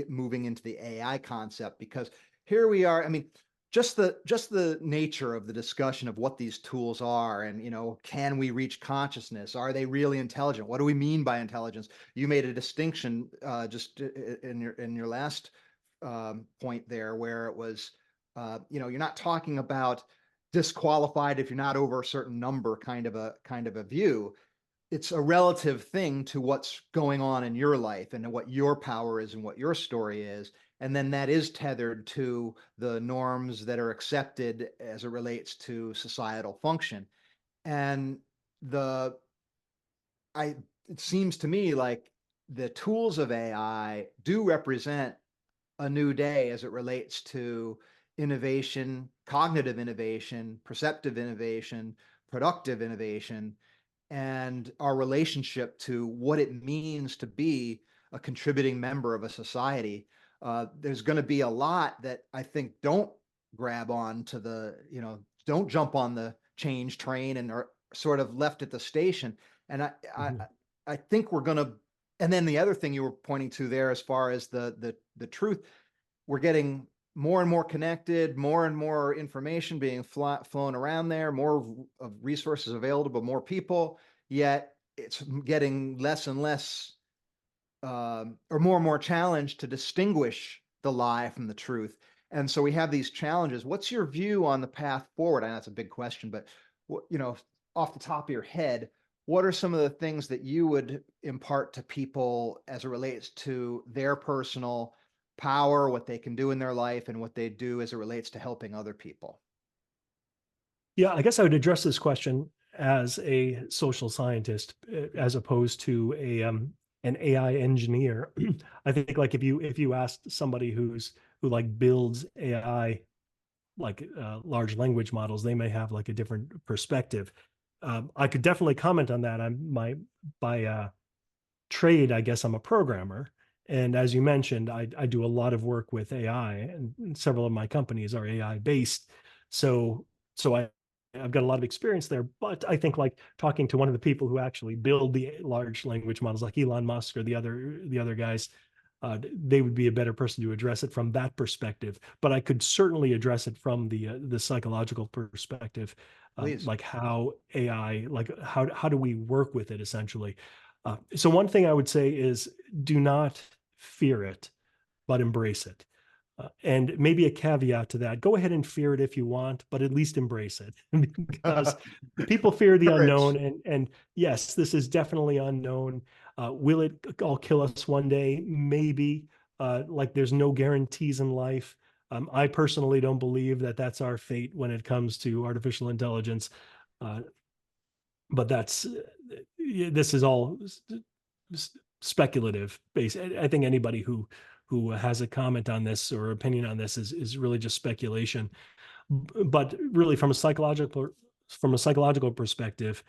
moving into the AI concept, because here we are. I mean, just the nature of the discussion of what these tools are, and can we reach consciousness? Are they really intelligent? What do we mean by intelligence? You made a distinction just in your last point there, where it was, you're not talking about disqualified if you're not over a certain number, kind of a view. It's a relative thing to what's going on in your life and what your power is and what your story is, and then that is tethered to the norms that are accepted as it relates to societal function. And the I it seems to me like the tools of AI do represent a new day as it relates to innovation, cognitive innovation, perceptive innovation, productive innovation, and our relationship to what it means to be a contributing member of a society. There's going to be a lot that I think don't grab on to don't jump on the change train and are sort of left at the station. And I, Mhm. I think we're going to, and then the other thing you were pointing to there, as far as the truth, we're getting more and more connected, more and more information being flown around there, more of resources available to more people, yet it's getting less and less, or more and more challenged to distinguish the lie from the truth. And so we have these challenges. What's your view on the path forward? I know that's a big question, but off the top of your head, what are some of the things that you would impart to people as it relates to their personal power, what they can do in their life, and what they do as it relates to helping other people? Yeah, I guess I would address this question as a social scientist as opposed to a an AI engineer. I think like if you asked somebody who like builds AI like large language models, they may have like a different perspective. I could definitely comment on that. I'm my by trade, I guess I'm a programmer. And as you mentioned, I do a lot of work with AI, and several of my companies are AI based. So I I've got a lot of experience there, but I think like talking to one of the people who actually build the large language models, like Elon Musk or the other guys, they would be a better person to address it from that perspective. But I could certainly address it from the psychological perspective, Please. like how AI, like how do we work with it essentially? So one thing I would say is do not fear it, but embrace it. And maybe a caveat to that, go ahead and fear it if you want, but at least embrace it because people fear the unknown. Courage. And yes, this is definitely unknown. Will it all kill us one day? Maybe. Like there's no guarantees in life. I personally don't believe that that's our fate when it comes to artificial intelligence. Uh, but this is all speculative base. I think anybody who has a comment on this or opinion on this is really just speculation. But really, from a psychological perspective,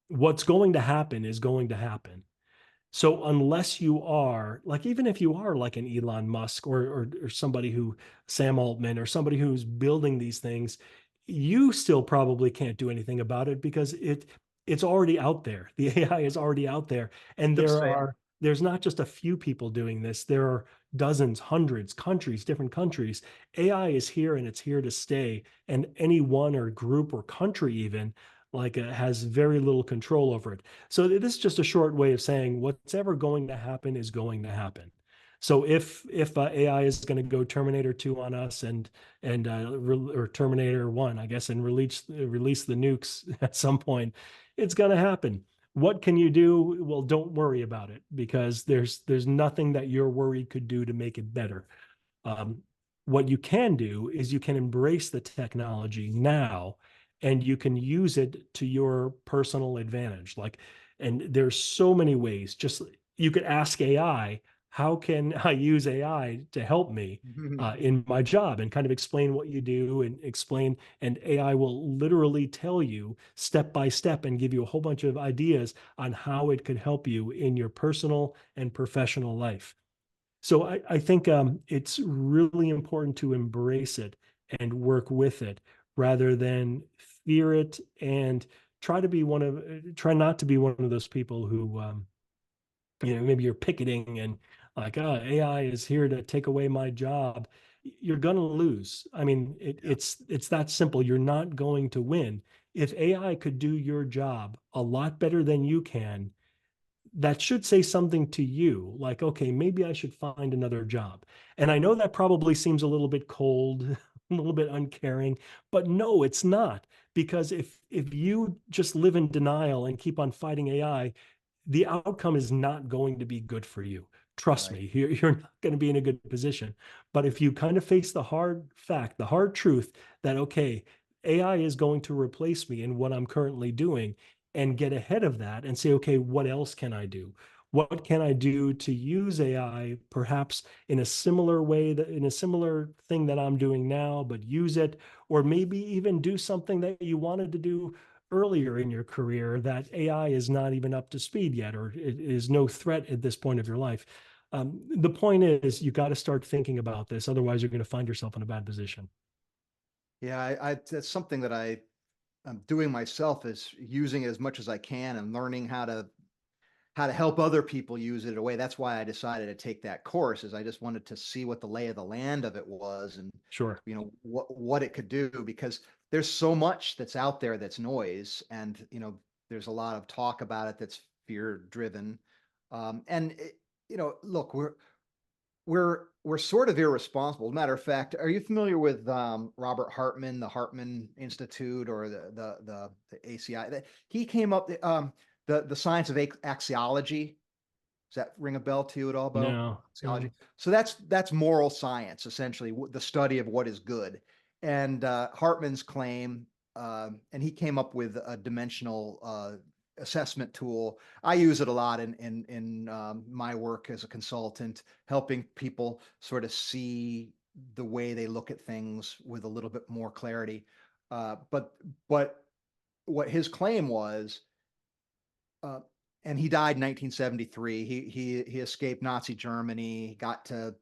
what's going to happen is going to happen. So unless you are like, even if you are like an Elon Musk or somebody who Sam Altman or somebody who's building these things, you still probably can't do anything about it because it's already out there. The AI is already out there, and Still saying. there's not just a few people doing this. There are dozens, hundreds, countries, different countries. AI is here and it's here to stay. And any one or group or country even like has very little control over it. So this is just a short way of saying what's ever going to happen is going to happen. So if AI is going to go Terminator 2 on us or Terminator 1, I guess, and release the nukes at some point, it's going to happen. What can you do? Well, don't worry about it because there's nothing that your worry could do to make it better. Um, what you can do is you can embrace the technology now and you can use it to your personal advantage. Like, and there's so many ways. Just you could ask AI, how can I use AI to help me in my job, and kind of explain what you do and explain, and AI will literally tell you step by step and give you a whole bunch of ideas on how it could help you in your personal and professional life. So I think it's really important to embrace it and work with it rather than fear it and try not to be one of those people who maybe you're picketing and like, oh, AI is here to take away my job. You're going to lose. I mean, Yeah. it's that simple. You're not going to win. If AI could do your job a lot better than you can, that should say something to you like, okay, maybe I should find another job. And I know that probably seems a little bit cold, a little bit uncaring, but no, it's not. Because if you just live in denial and keep on fighting AI, the outcome is not going to be good for you. Trust Right. me, you're not going to be in a good position. But if you kind of face the hard fact, the hard truth that, okay, AI is going to replace me in what I'm currently doing, and get ahead of that and say, okay, what else can I do? What can I do to use AI perhaps in a similar way, that in a similar thing that I'm doing now, but use it, or maybe even do something that you wanted to do earlier in your career that AI is not even up to speed yet, or it is no threat at this point of your life. The point is, you got to start thinking about this. Otherwise, you're going to find yourself in a bad position. Yeah, that's something that I'm doing myself is using it as much as I can and learning how to help other people use it away. That's why I decided to take that course is I just wanted to see what the lay of the land of it was and Sure. what it could do because there's so much that's out there that's noise and there's a lot of talk about it that's fear driven. And look, we're sort of irresponsible. Matter of fact, are you familiar with Robert Hartman, the Hartman Institute, or the ACI? He came up the science of axiology. Does that ring a bell to you at all, Bo? No, Axiology. no. So that's moral science, essentially, the study of what is good. And Hartman's claim, and he came up with a dimensional assessment tool. I use it a lot in my work as a consultant, helping people sort of see the way they look at things with a little bit more clarity. But what his claim was, uh, and he died in 1973. He escaped Nazi Germany, got to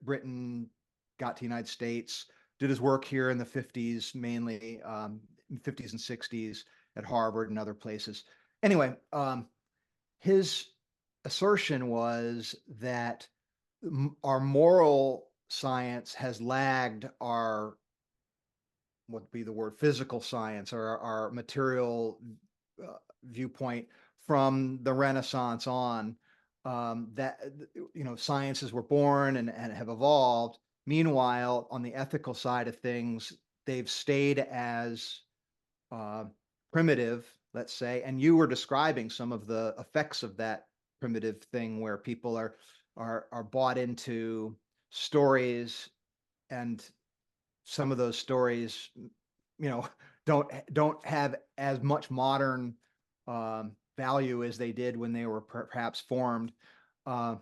Britain, got to the United States, did his work here in the 50s mainly. 50s and 60s at Harvard and other places. Anyway, his assertion was that our moral science has lagged our, what would be the word, physical science, or our material viewpoint from the Renaissance on. That, sciences were born and have evolved. Meanwhile, on the ethical side of things, they've stayed as primitive, let's say. And you were describing some of the effects of that primitive thing, where people are bought into stories, and some of those stories, don't have as much modern value as they did when they were perhaps formed. Uh,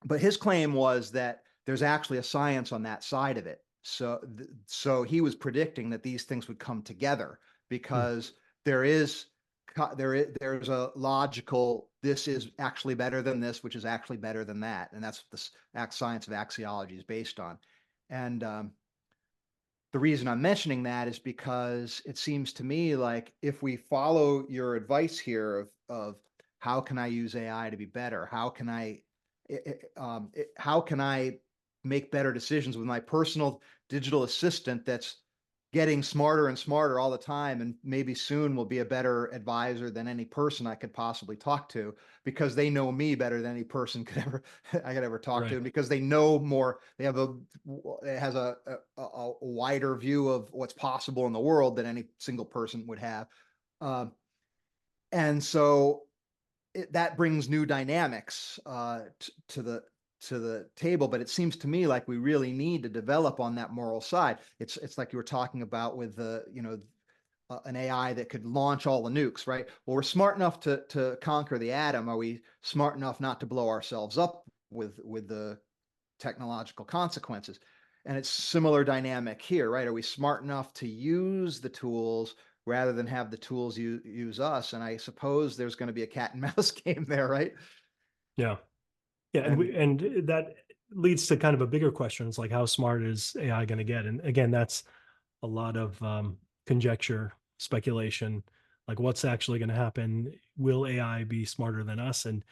but his claim was that there's actually a science on that side of it. So he was predicting that these things would come together, because there's a logical, this is actually better than this, which is actually better than that, and that's what the science of axiology is based on. And the reason I'm mentioning that is because it seems to me like, if we follow your advice here of how can I use AI to be better, how can I make better decisions with my personal digital assistant that's getting smarter and smarter all the time, and maybe soon will be a better advisor than any person I could possibly talk to, because they know me better than any person I could ever talk to, Right. and because they know more, it has a wider view of what's possible in the world than any single person would have. And so that brings new dynamics to the table. But it seems to me like we really need to develop on that moral side. It's like you were talking about with an AI that could launch all the nukes, right? Well, we're smart enough to conquer the atom. Are we smart enough not to blow ourselves up with the technological consequences? And it's similar dynamic here, right? Are we smart enough to use the tools rather than have the tools use us? And I suppose there's going to be a cat and mouse game there, right? Yeah. Yeah. And that leads to kind of a bigger question. It's like, how smart is AI going to get? And again, that's a lot of conjecture, speculation, like what's actually going to happen. Will AI be smarter than us? And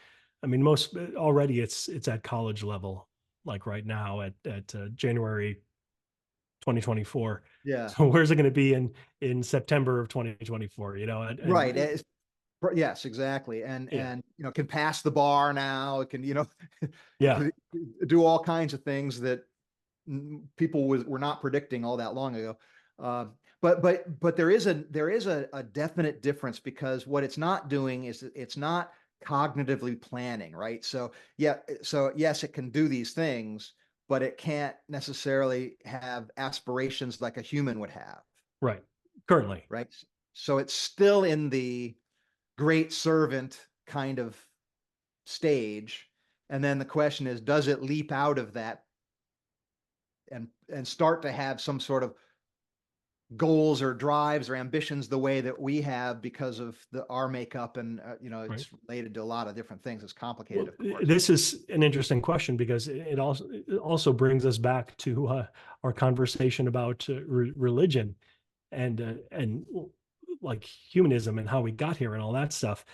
I mean, most already it's at college level, like right now at January 2024. Yeah. So where's it going to be in September of 2024? Right. Yes, exactly. And Yeah, can pass the bar now. It can, it yeah, can do all kinds of things that people were not predicting all that long ago. But there is a definite difference, because what it's not doing is it's not cognitively planning, right? So yes, it can do these things, but it can't necessarily have aspirations like a human would have, right. Currently, right? So it's still in the great servant kind of stage. And then the question is, does it leap out of that and start to have some sort of goals or drives or ambitions the way that we have, because of our makeup? And right. it's related to a lot of different things. It's complicated, Well, of course. this is an interesting question, because it also brings us back to our conversation about religion and like humanism and how we got here and all that stuff.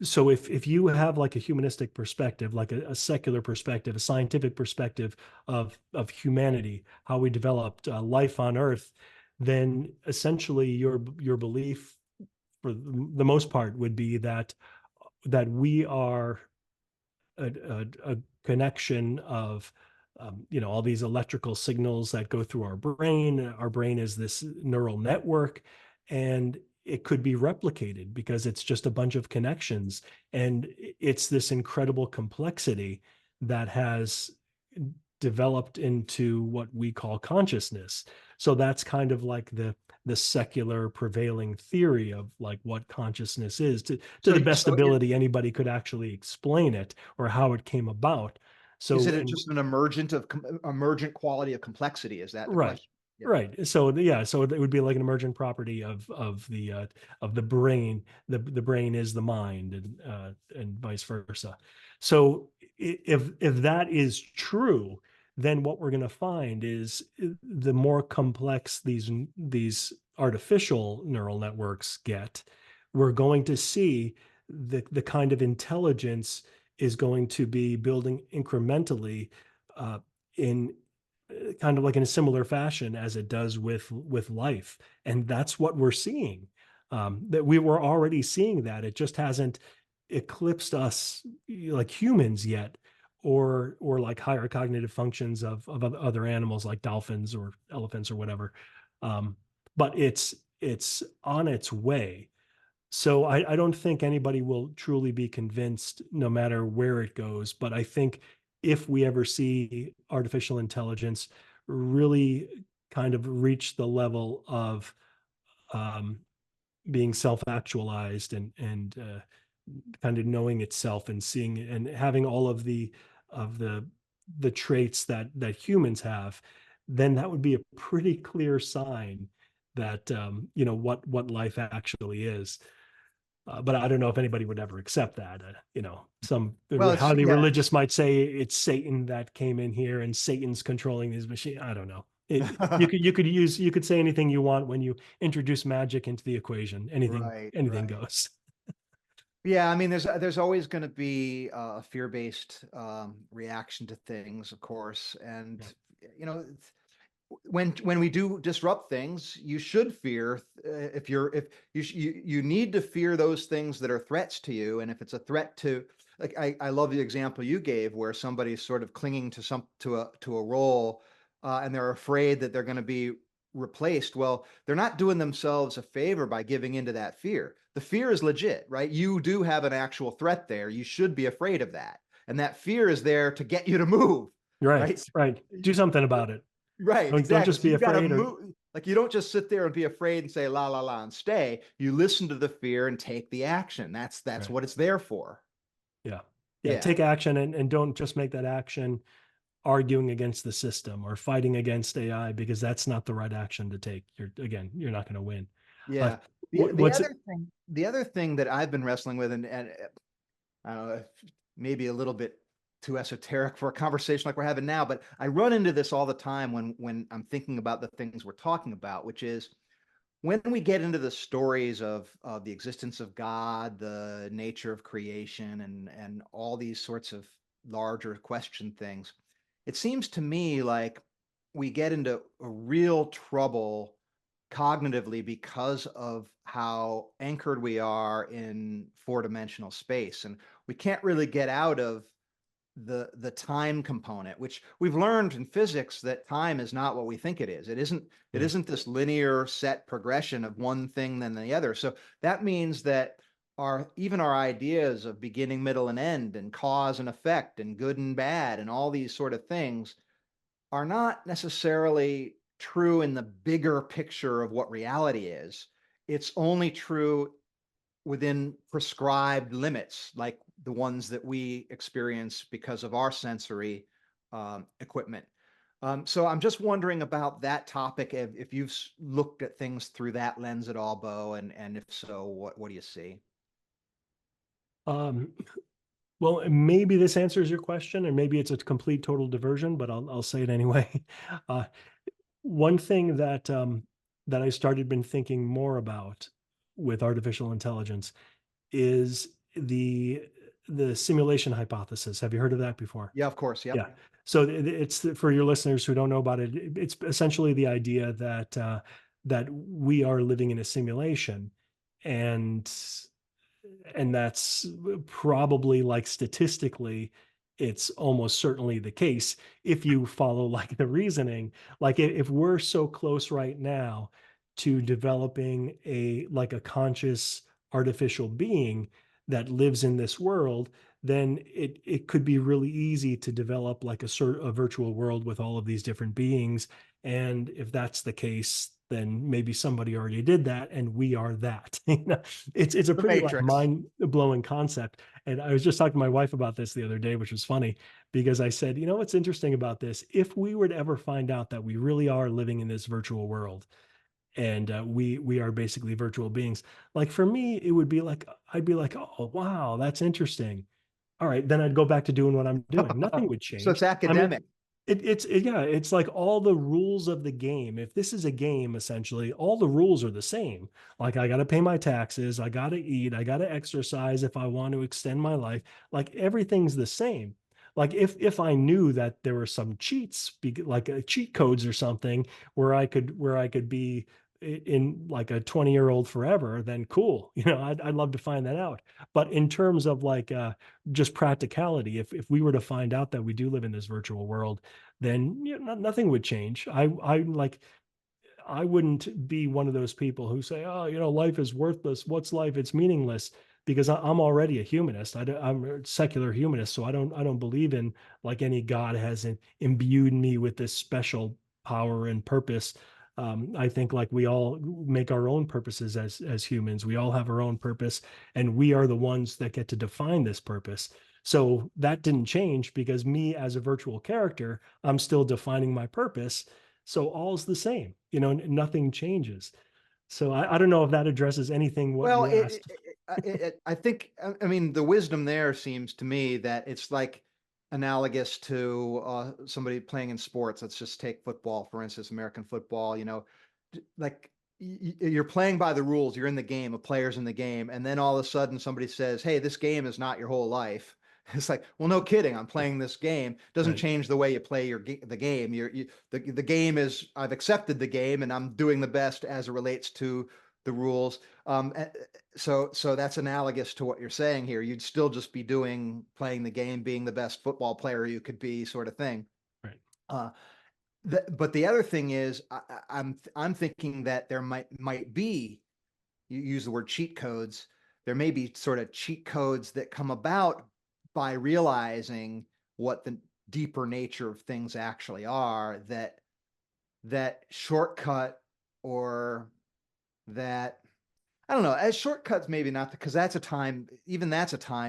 So if you have like a humanistic perspective, like a secular perspective, a scientific perspective of humanity, how we developed life on Earth, then essentially your belief, for the most part, would be that we are a connection of all these electrical signals that go through our brain. Our brain is this neural network, and it could be replicated because it's just a bunch of connections, and it's this incredible complexity that has developed into what we call consciousness. So that's kind of like the secular prevailing theory of like what consciousness is, to So, the best so ability anybody could actually explain it or how it came about. is So, it and just an emergent quality of complexity? Is that the right, question? Yeah. right. So yeah, so it would be like an emergent property of the brain. The brain is the mind, and vice versa. So if that is true, then what we're going to find is the more complex these artificial neural networks get, we're going to see the kind of intelligence is going to be building incrementally in kind of like in a similar fashion as it does with life. And that's what we're seeing. That we were already seeing that. It just hasn't eclipsed us like humans yet, or like higher cognitive functions of other animals like dolphins or elephants or whatever. Um, but it's on its way. So I don't think anybody will truly be convinced no matter where it goes. But I think if we ever see artificial intelligence really kind of reach the level of um, being self-actualized and kind of knowing itself and seeing and having all of the traits that humans have, then that would be a pretty clear sign that what life actually is. But I don't know if anybody would ever accept that. Some Well, it's highly yeah. religious might say it's Satan that came in here and Satan's controlling these machines. I don't know. You could say anything you want when you introduce magic into the equation. Anything Right, anything right. goes. Yeah, I mean, there's always going to be a fear-based reaction to things, of course, and Yeah. you know, when we do disrupt things, you should fear if you need to fear those things that are threats to you, and if it's a threat to, like, I love the example you gave where somebody's sort of clinging to a role, and they're afraid that they're going to be replaced. Well, they're not doing themselves a favor by giving into that fear. The fear is legit, right? You do have an actual threat there. You should be afraid of that, and that fear is there to get you to move, Right, right? right. Do something about it. Right, Don't exactly. just So be you got to afraid or move. Like, you don't just sit there and be afraid and say la la la and stay. You listen to the fear and take the action. That's right. what it's there for. Yeah. Yeah. Yeah. Take action and don't just make that action arguing against the system or fighting against AI, because that's not the right action to take. You're not going to win. Uh, Yeah. what's it? The other thing that I've been wrestling with, and I don't know, maybe a little bit too esoteric for a conversation like we're having now, but I run into this all the time when I'm thinking about the things we're talking about, which is when we get into the stories of the existence of God, the nature of creation, and all these sorts of larger question things, it seems to me like we get into a real trouble cognitively because of how anchored we are in four-dimensional space, and we can't really get out of the time component, which we've learned in physics that time is not what we think it is. It Yeah. isn't this linear set progression of one thing then the other. So that means that our ideas of beginning, middle, and end, and cause and effect, and good and bad, and all these sort of things are not necessarily true in the bigger picture of what reality is. It's only true within prescribed limits, like the ones that we experience because of our sensory equipment. So I'm just wondering about that topic. If you've looked at things through that lens at all, Bo, and if so, what do you see? Um, well, maybe this answers your question, and maybe it's a complete total diversion, but I'll say it anyway. Uh, One thing that I started been thinking more about with artificial intelligence is the simulation hypothesis. Have you heard of that before? Yeah, of course. Yep. Yeah. So it's for your listeners who don't know about it. It's essentially the idea that we are living in a simulation, and that's probably, like, statistically, it's almost certainly the case if you follow like the reasoning. Like, if we're so close right now to developing a conscious artificial being that lives in this world, then it could be really easy to develop like a virtual world with all of these different beings. And if that's the case, then maybe somebody already did that and we are that. It's a The pretty like Matrix. mind-blowing concept. And I was just talking to my wife about this the other day, which was funny, because I said, what's interesting about this? If we were to ever find out that we really are living in this virtual world, and we are basically virtual beings, like, for me, it would be like, I'd be like, oh wow, that's interesting. All right, then I'd go back to doing what I'm doing. Nothing would So change. it's I mean, academic. Yeah, it's like all the rules of the game. If this is a game, essentially, all the rules are the same. Like I got to pay my taxes, I got to eat, I got to exercise if I want to extend my life. Like everything's the same. Like if I knew that there were some cheats, like cheat codes or something, where I could be in like a 20-year-old forever, then cool. I'd love to find that out. But in terms of like just practicality, if we were to find out that we do live in this virtual world, then nothing would change. I wouldn't be one of those people who say, oh, life is worthless. What's life? It's meaningless. Because I'm already a humanist. I'm a secular humanist, so I don't believe in like any God has imbued me with this special power and purpose. I think like we all make our own purposes as humans. We all have our own purpose, and we are the ones that get to define this purpose. So that didn't change because me as a virtual character, I'm still defining my purpose. So all's the same, nothing changes. So I don't know if that addresses anything what Well, you asked. I think, I mean, the wisdom there seems to me that it's like analogous to somebody playing in sports. Let's just take football, for instance, American football, like you're playing by the rules, you're in the game, a player's in the game, and then all of a sudden somebody says, hey, this game is not your whole life. It's like, well, no kidding. I'm playing this game. Doesn't Right. change the way you play the game. The game is, I've accepted the game and I'm doing the best as it relates to the rules. So that's analogous to what you're saying here. You'd still just be playing the game, being the best football player you could be, sort of thing. Right. Uh, but the other thing is, I'm thinking that there might be, you use the word cheat codes. There may be sort of cheat codes that come about by realizing what the deeper nature of things actually are. That shortcut, or that, I don't know, as shortcuts, maybe not, because that's a time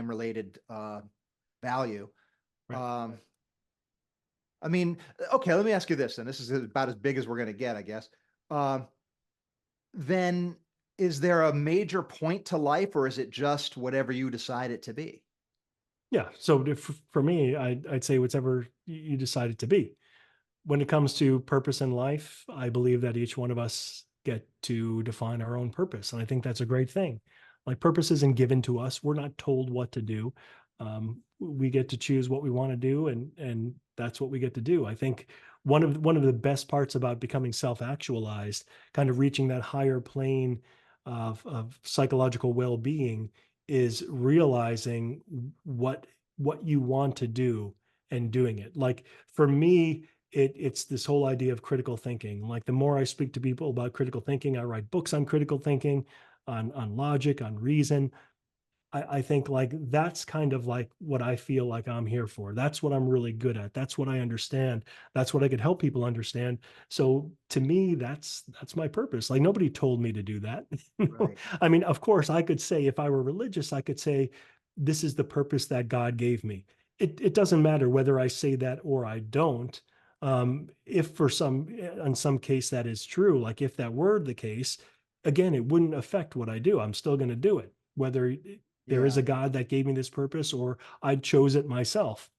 related value. Right. Um, I mean, okay, let me ask you this, and this is about as big as we're going to get, I guess. Um, then is there a major point to life, or is it just whatever you decide it to be? Yeah. So for me, I'd say whatever you decide it to be. When it comes to purpose in life, I believe that each one of us get to define our own purpose. And I think that's a great thing. Like purpose isn't given to us. We're not told what to do. We get to choose what we want to do, and that's what we get to do. I think one of the best parts about becoming self-actualized, kind of reaching that higher plane of psychological well-being, is realizing what you want to do and doing it. Like for me, it's this whole idea of critical thinking. Like the more I speak to people about critical thinking, I write books on critical thinking, on logic, on reason. I think like that's kind of like what I feel like I'm here for. That's what I'm really good at. That's what I understand. That's what I could help people understand. So to me, that's my purpose. Like nobody told me to do that. Right. I mean, of course, I could say if I were religious, I could say this is the purpose that God gave me. It doesn't matter whether I say that or I don't. If for in some case that is true, like if that were the case, again, it wouldn't affect what I do. I'm still going to do it, whether there is Yeah. a God that gave me this purpose or I chose it myself.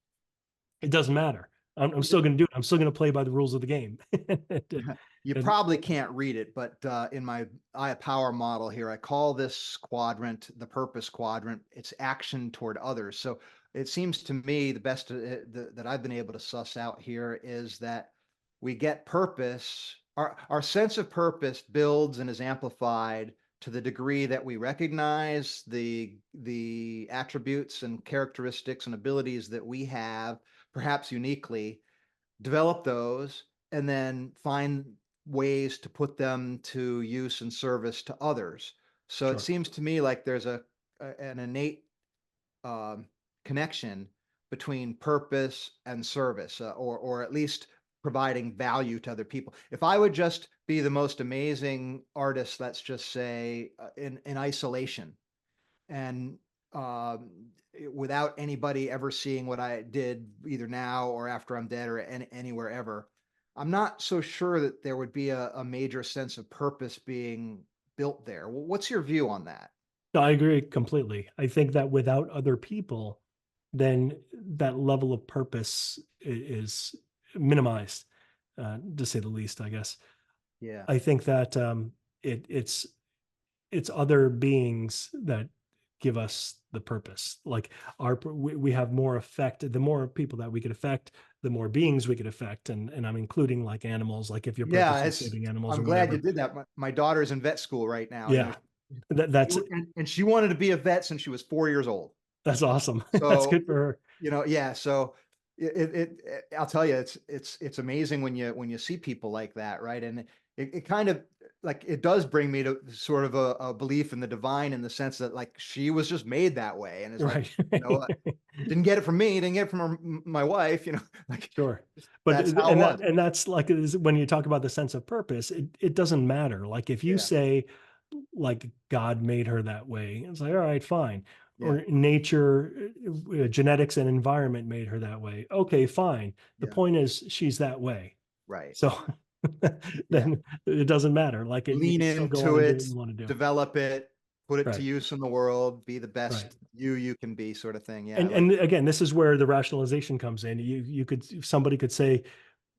It doesn't matter. I'm still going to do it. I'm still going to play by the rules of the game. You And probably can't read it, but in my I have power model here, I call this quadrant the purpose quadrant. It's action toward others. So it seems to me the best that I've been able to suss out here is that we get purpose. Our sense of purpose builds and is amplified to the degree that we recognize the attributes and characteristics and abilities that we have, perhaps uniquely, develop those, and then find ways to put them to use and service to others. So it sure. seems to me like there's an innate um, connection between purpose and service, or at least providing value to other people. If I would just be the most amazing artist, let's just say, in isolation, and um, without anybody ever seeing what I did, either now or after I'm dead or anywhere ever, I'm not so sure that there would be a major sense of purpose being built there. What's your view on that? No, I agree completely. I think that without other people, then that level of purpose is minimized, to say the least, I guess. Yeah. I think that it's other beings that give us the purpose. Like we have more effect. The more people that we could affect, the more beings we could affect, and I'm including like animals. Like if your Yeah, purpose is it's saving animals or I'm glad you whatever. did that. My daughter's in vet school right now, Yeah, that's and she wanted to be a vet since she was 4 years old. that's awesome. That's So, good for her. yeah, so I'll tell you, it's amazing when you see people like that, right? And it kind of like it does bring me to sort of a belief in the divine in the sense that like she was just made that way, and it's like, Right. what, didn't get it from me, didn't get it from my wife, like Sure. But that's how it was. that's like when you talk about the sense of purpose, it doesn't matter. Like if you Yeah, say like God made her that way, it's like, all right, fine. yeah, Or nature, genetics and environment made her that way. Okay, fine. The yeah, point is she's that way. right. So Yeah, then it doesn't matter. Like you lean can still go on into and do what it, you want to do. develop it, put it to Right. use in the world, be the Right. best you can be, sort of thing. Yeah, I like And that. again, this is where the rationalization comes in. You could somebody could say,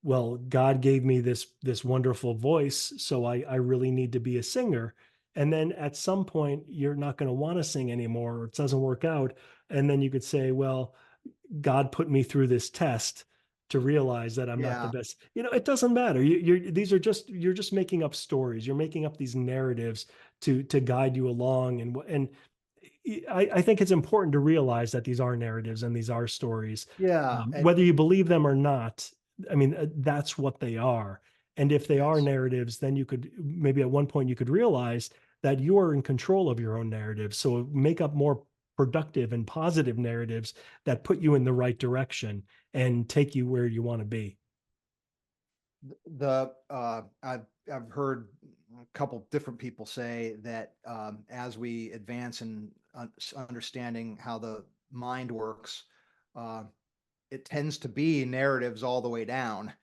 well, God gave me this wonderful voice, so I really need to be a singer. And then at some point you're not going to want to sing anymore, or it doesn't work out. And then you could say, well, God put me through this test to realize that I'm not the Yeah, best. It doesn't matter. These are just you're just making up stories. You're making up these narratives to guide you along. And I think it's important to realize that these are narratives and these are stories, yeah, and whether you believe them or not. I mean, that's what they are. And if they are yes. narratives, then you could maybe at one point you could realize that you are in control of your own narrative. So make up more productive and positive narratives that put you in the right direction and take you where you want to be. I've heard a couple different people say that as we advance in understanding how the mind works, uh, it tends to be narratives all the way down.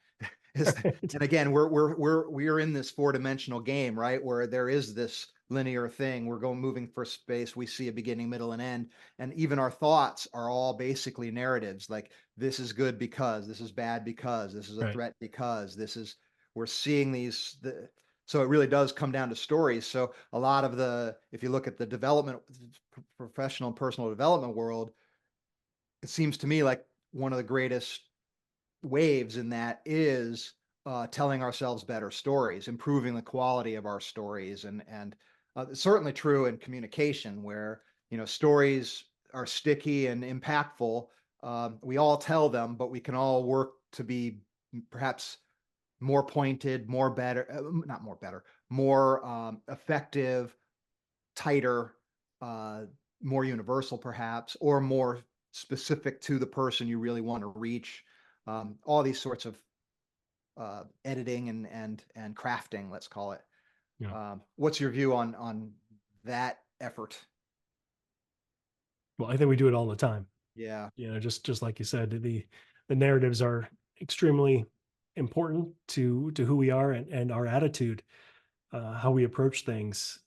Is and again, we're in this four-dimensional game, right? Where there is this linear thing. We're going moving for space. We see a beginning, middle, and end. And even our thoughts are all basically narratives. Like this is good because this is bad because this is a Right. threat because this is we're seeing so it really does come down to stories. So a lot of if you look at the development, professional and personal development world, it seems to me like one of the greatest waves in that is telling ourselves better stories, improving the quality of our stories, and certainly true in communication, where stories are sticky and impactful. We all tell them, but we can all work to be perhaps more pointed, more better, not more better, more effective, tighter, uh, more universal, perhaps, or more specific to the person you really want to reach. All these sorts of editing and crafting, let's call it. Yeah. What's your view on that effort? Well, I think we do it all the time. Yeah, Just like you said, the narratives are extremely important to who we are and our attitude, how we approach things.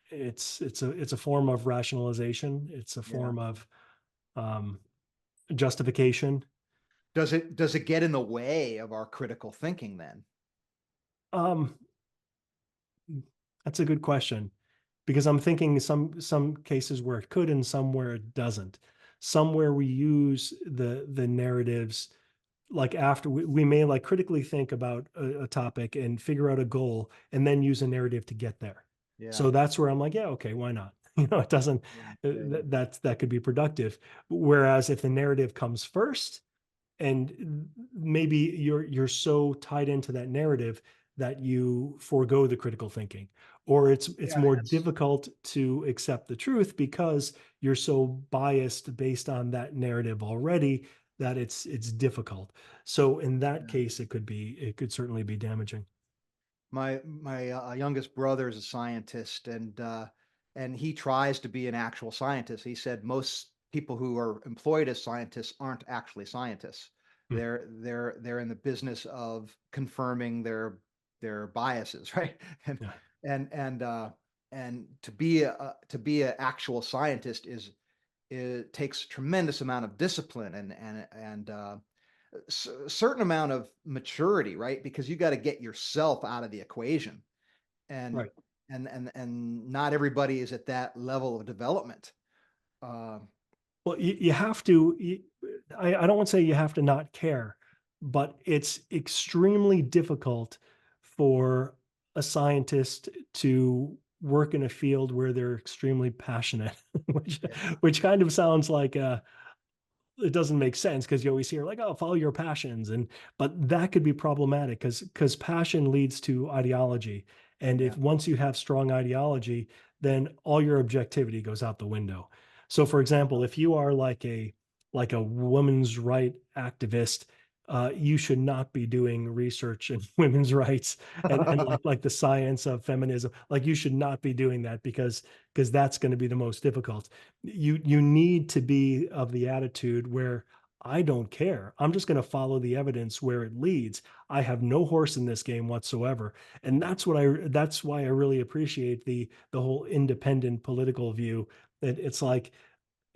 It's a form of rationalization. It's a yeah. form of um, justification. Does it get in the way of our critical thinking then? Um, that's a good question because I'm thinking some cases where it could and some where it doesn't. Some where we use the narratives like after we may like critically think about a topic and figure out a goal and then use a narrative to get there. Yeah, So that's where I'm like, yeah, okay, why not? It doesn't yeah, yeah, yeah. that could be productive. Whereas if the narrative comes first and maybe you're so tied into that narrative that you forego the critical thinking, or it's Yeah, more that's difficult to accept the truth because you're so biased based on that narrative already that it's difficult. So in that yeah. case it could certainly be damaging. My youngest brother is a scientist, and he tries to be an actual scientist. He said most people who are employed as scientists aren't actually scientists. Hmm. They're in the business of confirming their biases, right? And Yeah. and and uh, and to be an actual scientist is it takes a tremendous amount of discipline, and certain amount of maturity, right? Because you got to get yourself out of the equation, and Right. and not everybody is at that level of development. Um, Well, you have to, I don't want to say you have to not care, but it's extremely difficult for a scientist to work in a field where they're extremely passionate, which, yeah, which kind of sounds like it doesn't make sense because you always hear like, oh, follow your passions. And, but that could be problematic because passion leads to ideology. And yeah, if once you have strong ideology, then all your objectivity goes out the window. So for example, if you are like a women's right activist, you should not be doing research in women's rights and like the science of feminism. Like you should not be doing that because that's going to be the most difficult. You need to be of the attitude where I don't care. I'm just going to follow the evidence where it leads. I have no horse in this game whatsoever. And that's why I really appreciate the whole independent political view. That it's like,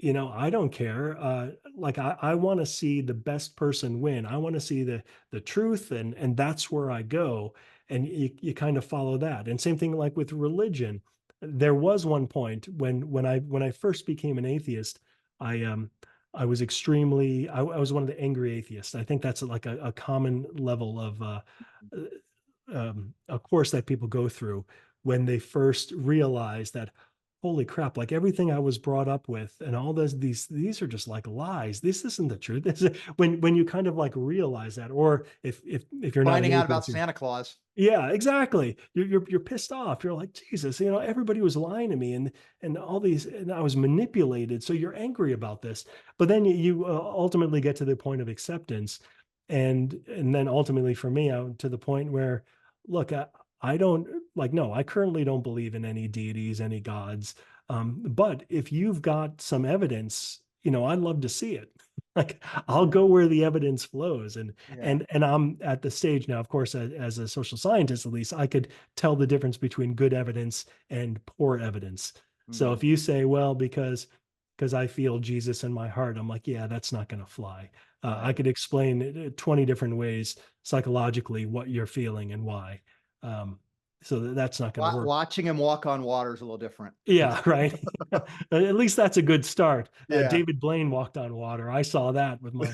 I don't care. Like I want to see the best person win. I want to see the truth, and that's where I go. And you kind of follow that. And same thing like with religion. There was one point when I first became an atheist, I I was extremely I was one of the angry atheists. I think that's like a common level of a course that people go through when they first realize that holy crap, like everything I was brought up with and all these are just like lies. This isn't the truth. When you kind of like realize that, or if you're not an finding out about atheist, Santa Claus. yeah, exactly. You're pissed off. You're like, Jesus, everybody was lying to me and all these, and I was manipulated. So you're angry about this. But then you ultimately get to the point of acceptance. And then ultimately for me, out to the point where, look, I don't like, no, I currently don't believe in any deities, any gods. But if you've got some evidence, I'd love to see it. Like I'll go where the evidence flows. And Yeah. and and I'm at the stage now, of course, as a social scientist, at least I could tell the difference between good evidence and poor evidence. So Mhm. if you say, well, because I feel Jesus in my heart, I'm like, yeah, that's not going to fly. I Right. could explain 20 different ways psychologically what you're feeling and why. Um, so that's not going to work. Watching him walk on water is a little different. Yeah, right. At least that's a good start. Yeah. David Blaine walked on water. I saw that with my.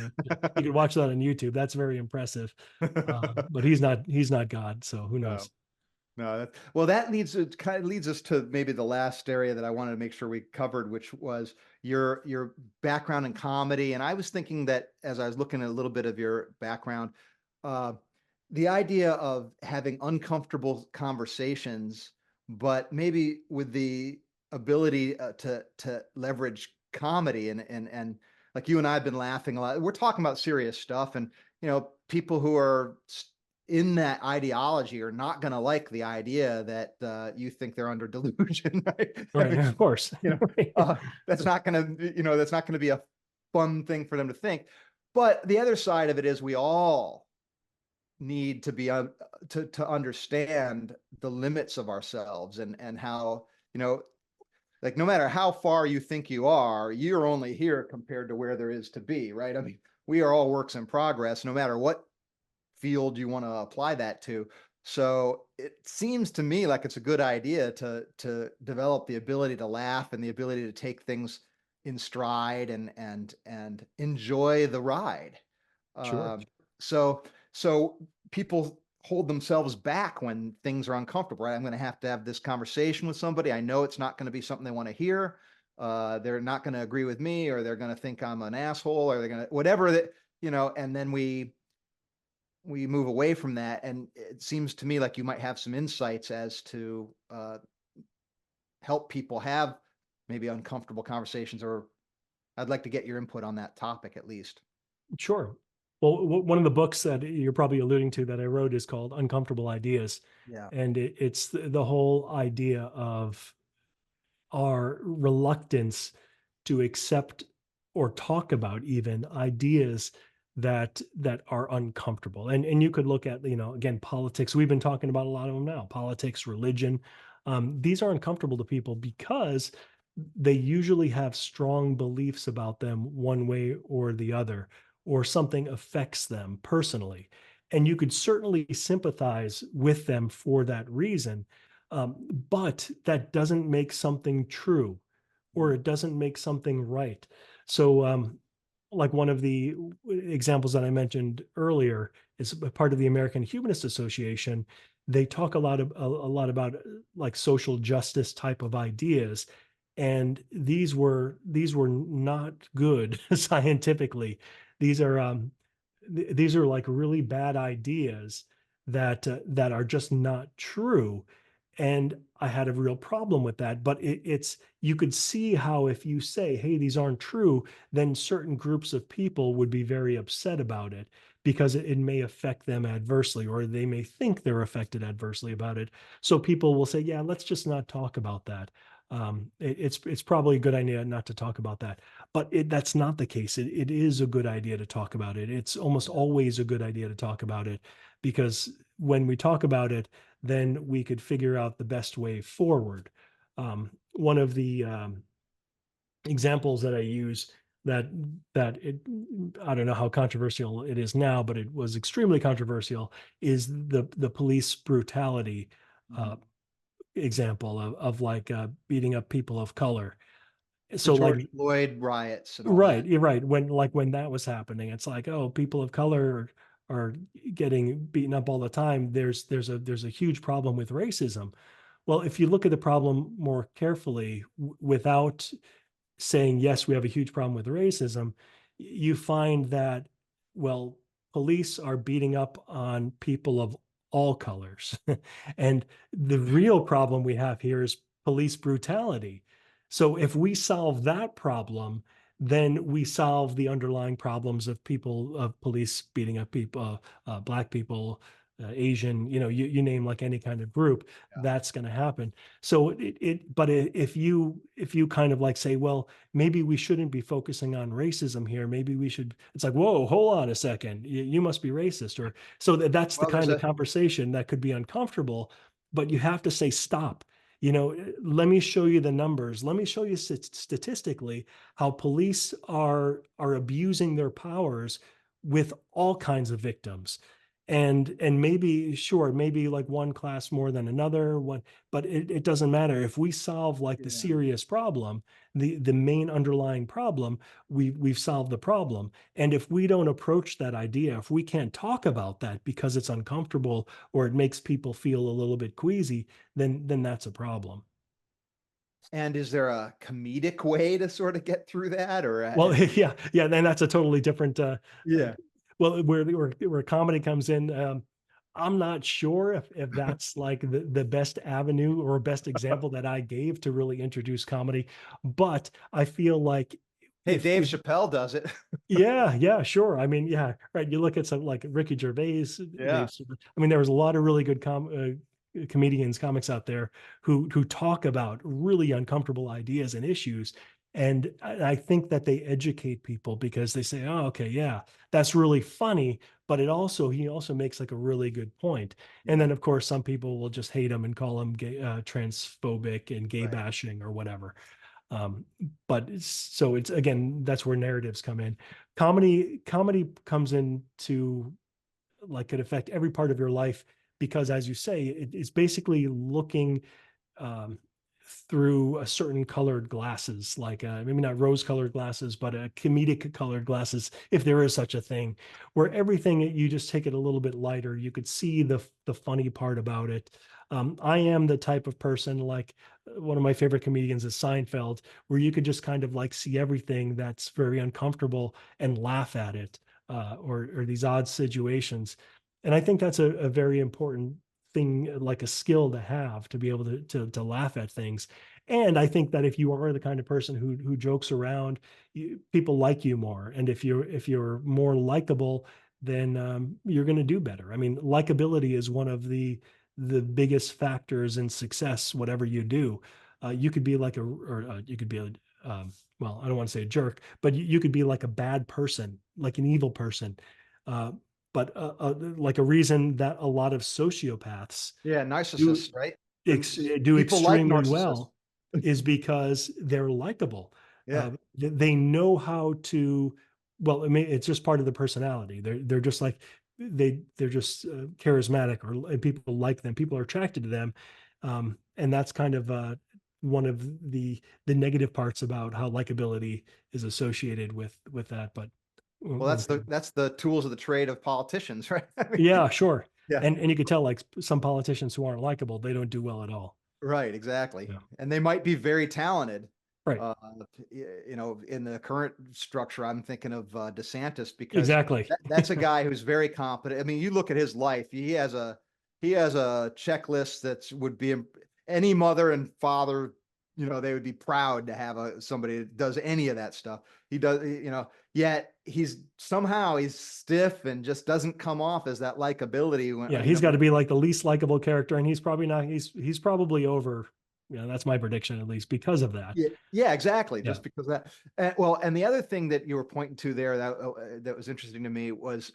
You can watch that on YouTube. That's very impressive. But he's not God, so who No. knows? No, well, that leads it kind of leads us to maybe the last area that I wanted to make sure we covered, which was your background in comedy. And I was thinking that as I was looking at a little bit of your background, uh, the idea of having uncomfortable conversations, but maybe with the ability to leverage comedy and like you and I have been laughing a lot. We're talking about serious stuff, and people who are in that ideology are not going to like the idea that you think they're under delusion, right? I Right, mean, of course. you know, that's not going to, that's not going to be a fun thing for them to think. But the other side of it is we all need to be to understand the limits of ourselves and how like no matter how far you think you are, you're only here compared to where there is to be, right? I mean, we are all works in progress, no matter what field you want to apply that to. So it seems to me like it's a good idea to develop the ability to laugh and the ability to take things in stride and enjoy the ride. Sure. Um, so people hold themselves back when things are uncomfortable, right? I'm going to have this conversation with somebody. I know it's not going to be something they want to hear. They're not going to agree with me, or they're going to think I'm an asshole, or they're going to whatever that, and then we move away from that. And it seems to me like you might have some insights as to help people have maybe uncomfortable conversations, or I'd like to get your input on that topic at least. Sure. Well, one of the books that you're probably alluding to that I wrote is called Uncomfortable Ideas. Yeah. And it's the whole idea of our reluctance to accept or talk about even ideas that are uncomfortable. And you could look at, again, politics. We've been talking about a lot of them now, politics, religion. These are uncomfortable to people because they usually have strong beliefs about them one way or the other, or something affects them personally. And you could certainly sympathize with them for that reason. But that doesn't make something true, or it doesn't make something right. So, like one of the examples that I mentioned earlier is a part of the American Humanist Association. They talk a lot about like social justice type of ideas, and these were not good scientifically. These are these are like really bad ideas that are just not true. And I had a real problem with that. But it's, you could see how if you say, hey, these aren't true, then certain groups of people would be very upset about it because it may affect them adversely, or they may think they're affected adversely about it. So people will say, yeah, let's just not talk about that. It's probably a good idea not to talk about that, but that's not the case. It is a good idea to talk about it. It's almost always a good idea to talk about it, because when we talk about it, then we could figure out the best way forward. One of the examples that I use that I don't know how controversial it is now, but it was extremely controversial, is the police brutality Mhm. uh, example of like beating up people of color. The So George like, Floyd riots and all right, that. you're right. When that was happening, it's like, oh, people of color are getting beaten up all the time. There's a huge problem with racism. Well, if you look at the problem more carefully, without saying, yes, we have a huge problem with racism, you find that, well, police are beating up on people of all colors. And the real problem we have here is police brutality. So if we solve that problem, then we solve the underlying problems of people, of police beating up people, black people, Asian, you name like any kind of group, Yeah. that's going to happen. So but if you kind of like say, well, maybe we shouldn't be focusing on racism here. Maybe we should, it's like, whoa, hold on a second. You must be racist. Or so that's the Well, there's kind of a conversation that could be uncomfortable, but you have to say, stop. Let me show you the numbers. Let me show you statistically how police are abusing their powers with all kinds of victims. And maybe, sure, maybe like one class more than another one, but it doesn't matter. If we solve like the yeah. serious problem, the main underlying problem, we've solved the problem. And if we don't approach that idea, if we can't talk about that because it's uncomfortable or it makes people feel a little bit queasy, then that's a problem. And is there a comedic way to sort of get through that, or Well, yeah, then that's a totally different. Uh, yeah. well, where comedy comes in, I'm not sure if that's like the best avenue or best example that I gave to really introduce comedy, but I feel like Hey, Dave if Chappelle does it. yeah, sure. I mean, yeah, right. You look at some like Ricky Gervais, Yeah. I mean, there was a lot of really good comedians, comics out there who talk about really uncomfortable ideas and issues. And I think that they educate people because they say, oh, okay, yeah, that's really funny. But he also makes like a really good point. And Yeah. then, of course, some people will just hate him and call him gay, transphobic and gay Right. bashing or whatever. Um, but so it's, again, that's where narratives come in. Comedy comes in to like could affect every part of your life because, as you say, it's basically looking um, through a certain colored glasses, like maybe not rose colored glasses, but a comedic colored glasses, if there is such a thing, where everything you just take it a little bit lighter. You could see the funny part about it. I am the type of person, like one of my favorite comedians is Seinfeld, where you could just kind of like see everything that's very uncomfortable and laugh at it, or these odd situations. And I think that's a very important thing, like a skill to have, to be able to laugh at things. And I think that if you are the kind of person who jokes around, people like you more. And if you're more likable, then you're going to do better. I mean, likability is one of the biggest factors in success, whatever you do. You could be like you could be well, I don't want to say a jerk, but you could be like a bad person, like an evil person. Uh, but like a reason that a lot of sociopaths Yeah. do Narcissists, right? do People like extremely narcissists. well is because they're likable. Yeah. They know how to well, I mean, it's just part of the personality. They're just like they're just charismatic, and people like them. People are attracted to them, and that's kind of one of the negative parts about how likability is associated with that. But Well, when that's the tools of the trade of politicians, right? I mean, yeah, sure, yeah. and you could tell like some politicians who aren't likable, they don't do well at all. Right, exactly. Yeah, And they might be very talented. right, Uh, in the current structure, I'm thinking of DeSantis because exactly. that's a guy who's very competent. I mean, you look at his life; he has a checklist that would be any mother and father, they would be proud to have somebody that does any of that stuff. He does, yet he's stiff and just doesn't come off as that likability Yeah, when, he's got to be like the least likable character, and he's probably not. He's probably over. That's my prediction, at least because of that. Yeah, yeah, exactly. Yeah, Just because that, and the other thing that you were pointing to there that was interesting to me was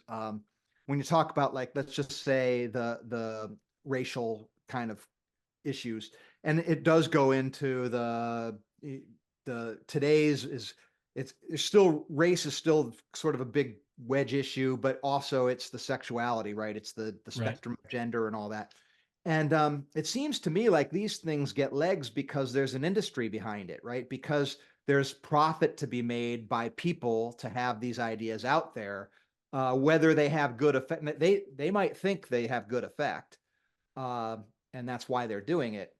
when you talk about, like, let's just say the racial kind of issues, and it does go into the today's it's still race is still sort of a big wedge issue, but also it's the sexuality, right? It's the right. spectrum of gender and all that. And it seems to me like these things get legs because there's an industry behind it, right? Because there's profit to be made by people to have these ideas out there, whether they have good effect. They might think they have good effect, uh, and that's why they're doing it.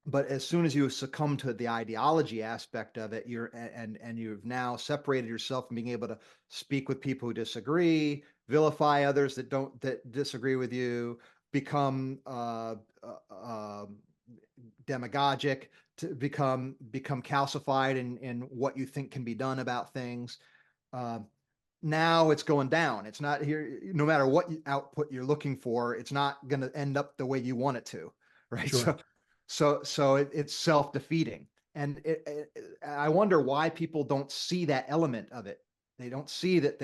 But as soon as you succumb to the ideology aspect of it, and you've now separated yourself from being able to speak with people who disagree, vilify others that disagree with you, become demagogic, to become calcified in what you think can be done about things. Uh, Now it's going down. It's not here. No matter what output you're looking for, it's not going to end up the way you want it to, right? Sure. It's self-defeating, and I wonder why people don't see that element of it. They don't see that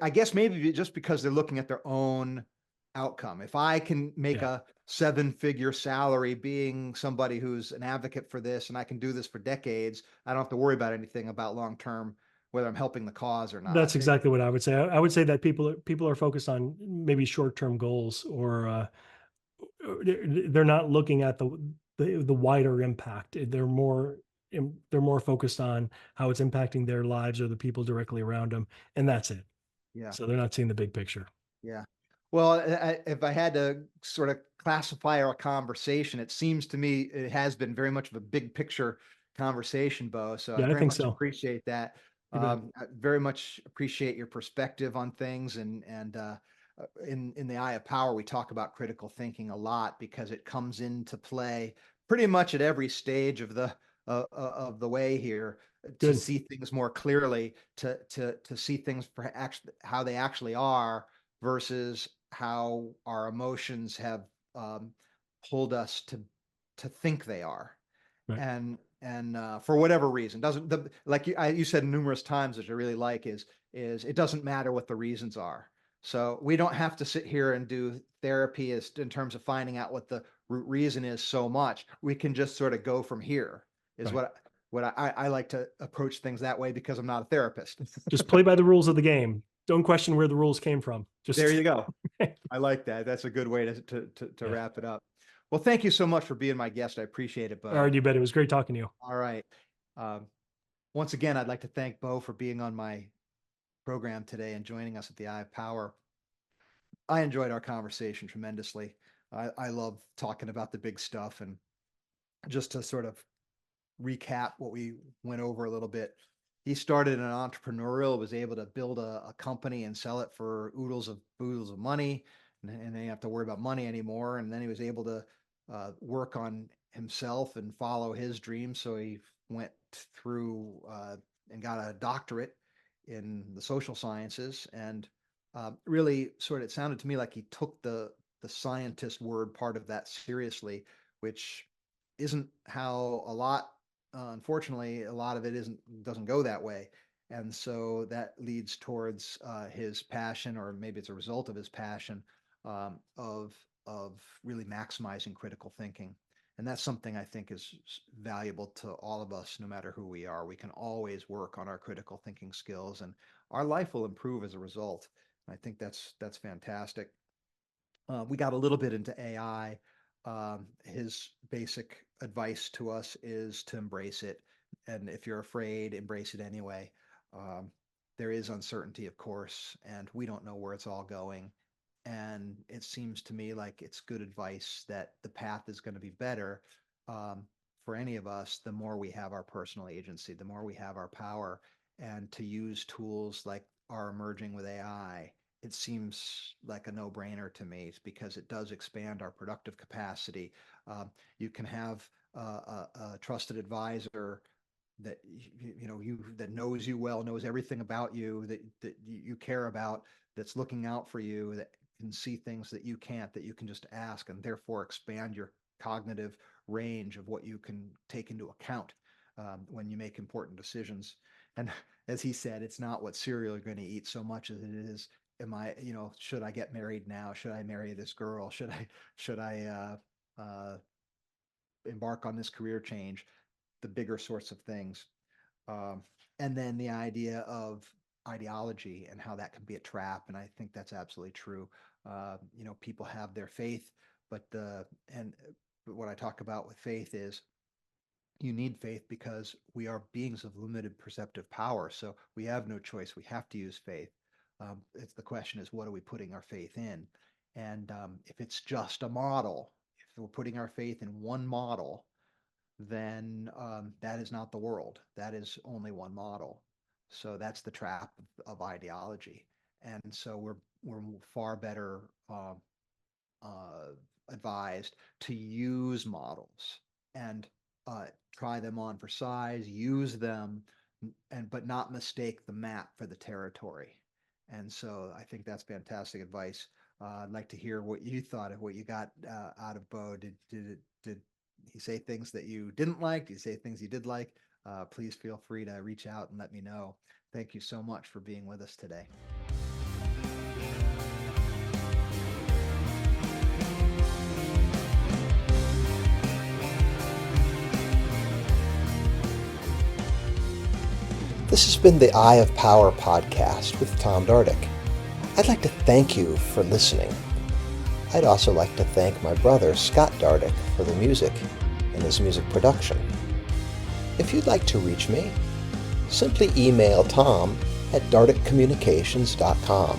I guess maybe just because they're looking at their own outcome. If I can make Yeah, a seven-figure salary being somebody who's an advocate for this, and I can do this for decades, I don't have to worry about anything about long term, whether I'm helping the cause or that's not. exactly what I would say. I would say that people are focused on maybe short term goals, or they're not looking at the wider impact. They're more focused on how it's impacting their lives or the people directly around them, and that's it. Yeah. So they're not seeing the big picture. Yeah. Well, if I had to sort of classify our conversation, it seems to me it has been very much of a big picture conversation, Bo. So I Yeah, I very think much so. appreciate that. You bet. I very much appreciate your perspective on things, and in the eye of power, we talk about critical thinking a lot because it comes into play pretty much at every stage of the way here to Good. see things more clearly, to see things for actually how they actually are versus how our emotions have um, pulled us to think they are. Right. And for whatever reason, doesn't like you said numerous times, which I really like, is it doesn't matter what the reasons are. So we don't have to sit here and do therapy as in terms of finding out what the root reason is so much. We can just sort of go from here is Right. what I like to approach things that way because I'm not a therapist. Just play by the rules of the game. Don't question where the rules came from. There Just you go. I like that. That's a good way to yeah. wrap it up. Well, thank you so much for being my guest. I appreciate it, All Bo. right, you bet. It was great talking to you. All right. Um, Once again, I'd like to thank Bo for being on my program today and joining us at the Eye of Power. I enjoyed our conversation tremendously. I love talking about the big stuff, and just to sort of recap what we went over a little bit. He started an entrepreneurial, was able to build a company and sell it for oodles of money, and they didn't have to worry about money anymore. And then he was able to work on himself and follow his dreams. So he went through and got a doctorate in the social sciences, and really sort of it sounded to me like he took the scientist word part of that seriously, which isn't how unfortunately, a lot of it doesn't go that way. And so that leads towards his passion, or maybe it's a result of his passion, of really maximizing critical thinking. And that's something I think is valuable to all of us, no matter who we are. We can always work on our critical thinking skills, and our life will improve as a result. I think that's fantastic. We got a little bit into AI. His basic advice to us is to embrace it. And if you're afraid, embrace it anyway. Um, there is uncertainty, of course, and we don't know where it's all going. And it seems to me like it's good advice that the path is going to be better um, for any of us the more we have our personal agency, the more we have our power, and to use tools like are emerging with AI. It seems like a no-brainer to me because it does expand our productive capacity. You can have a trusted advisor that you that knows you well, knows everything about you, that you care about, that's looking out for you, that can see things that you can't, that you can just ask, and therefore expand your cognitive range of what you can take into account when you make important decisions. And as he said, it's not what cereal you're going to eat so much as it is, am I, should I get married now? Should I marry this girl? Should I embark on this career change? The bigger sorts of things. Um, and then the idea of ideology and how that can be a trap. And I think that's absolutely true. People have their faith, but what I talk about with faith is you need faith because we are beings of limited perceptive power. So we have no choice. We have to use faith. It's the question is, what are we putting our faith in? And if it's just a model, if we're putting our faith in one model, then that is not the world. That is only one model. So that's the trap of ideology. And so we're far better uh, advised to use models and try them on for size, use them, but not mistake the map for the territory. And so I think that's fantastic advice. I'd like to hear what you thought of what you got out of Bo. Did he say things that you didn't like? Did he say things you did like? Please feel free to reach out and let me know. Thank you so much for being with us today. This has been the Eye of Power podcast with Tom Dardick. I'd like to thank you for listening. I'd also like to thank my brother, Scott Dardick, for the music and his music production. If you'd like to reach me, simply email Tom at dardickcommunications.com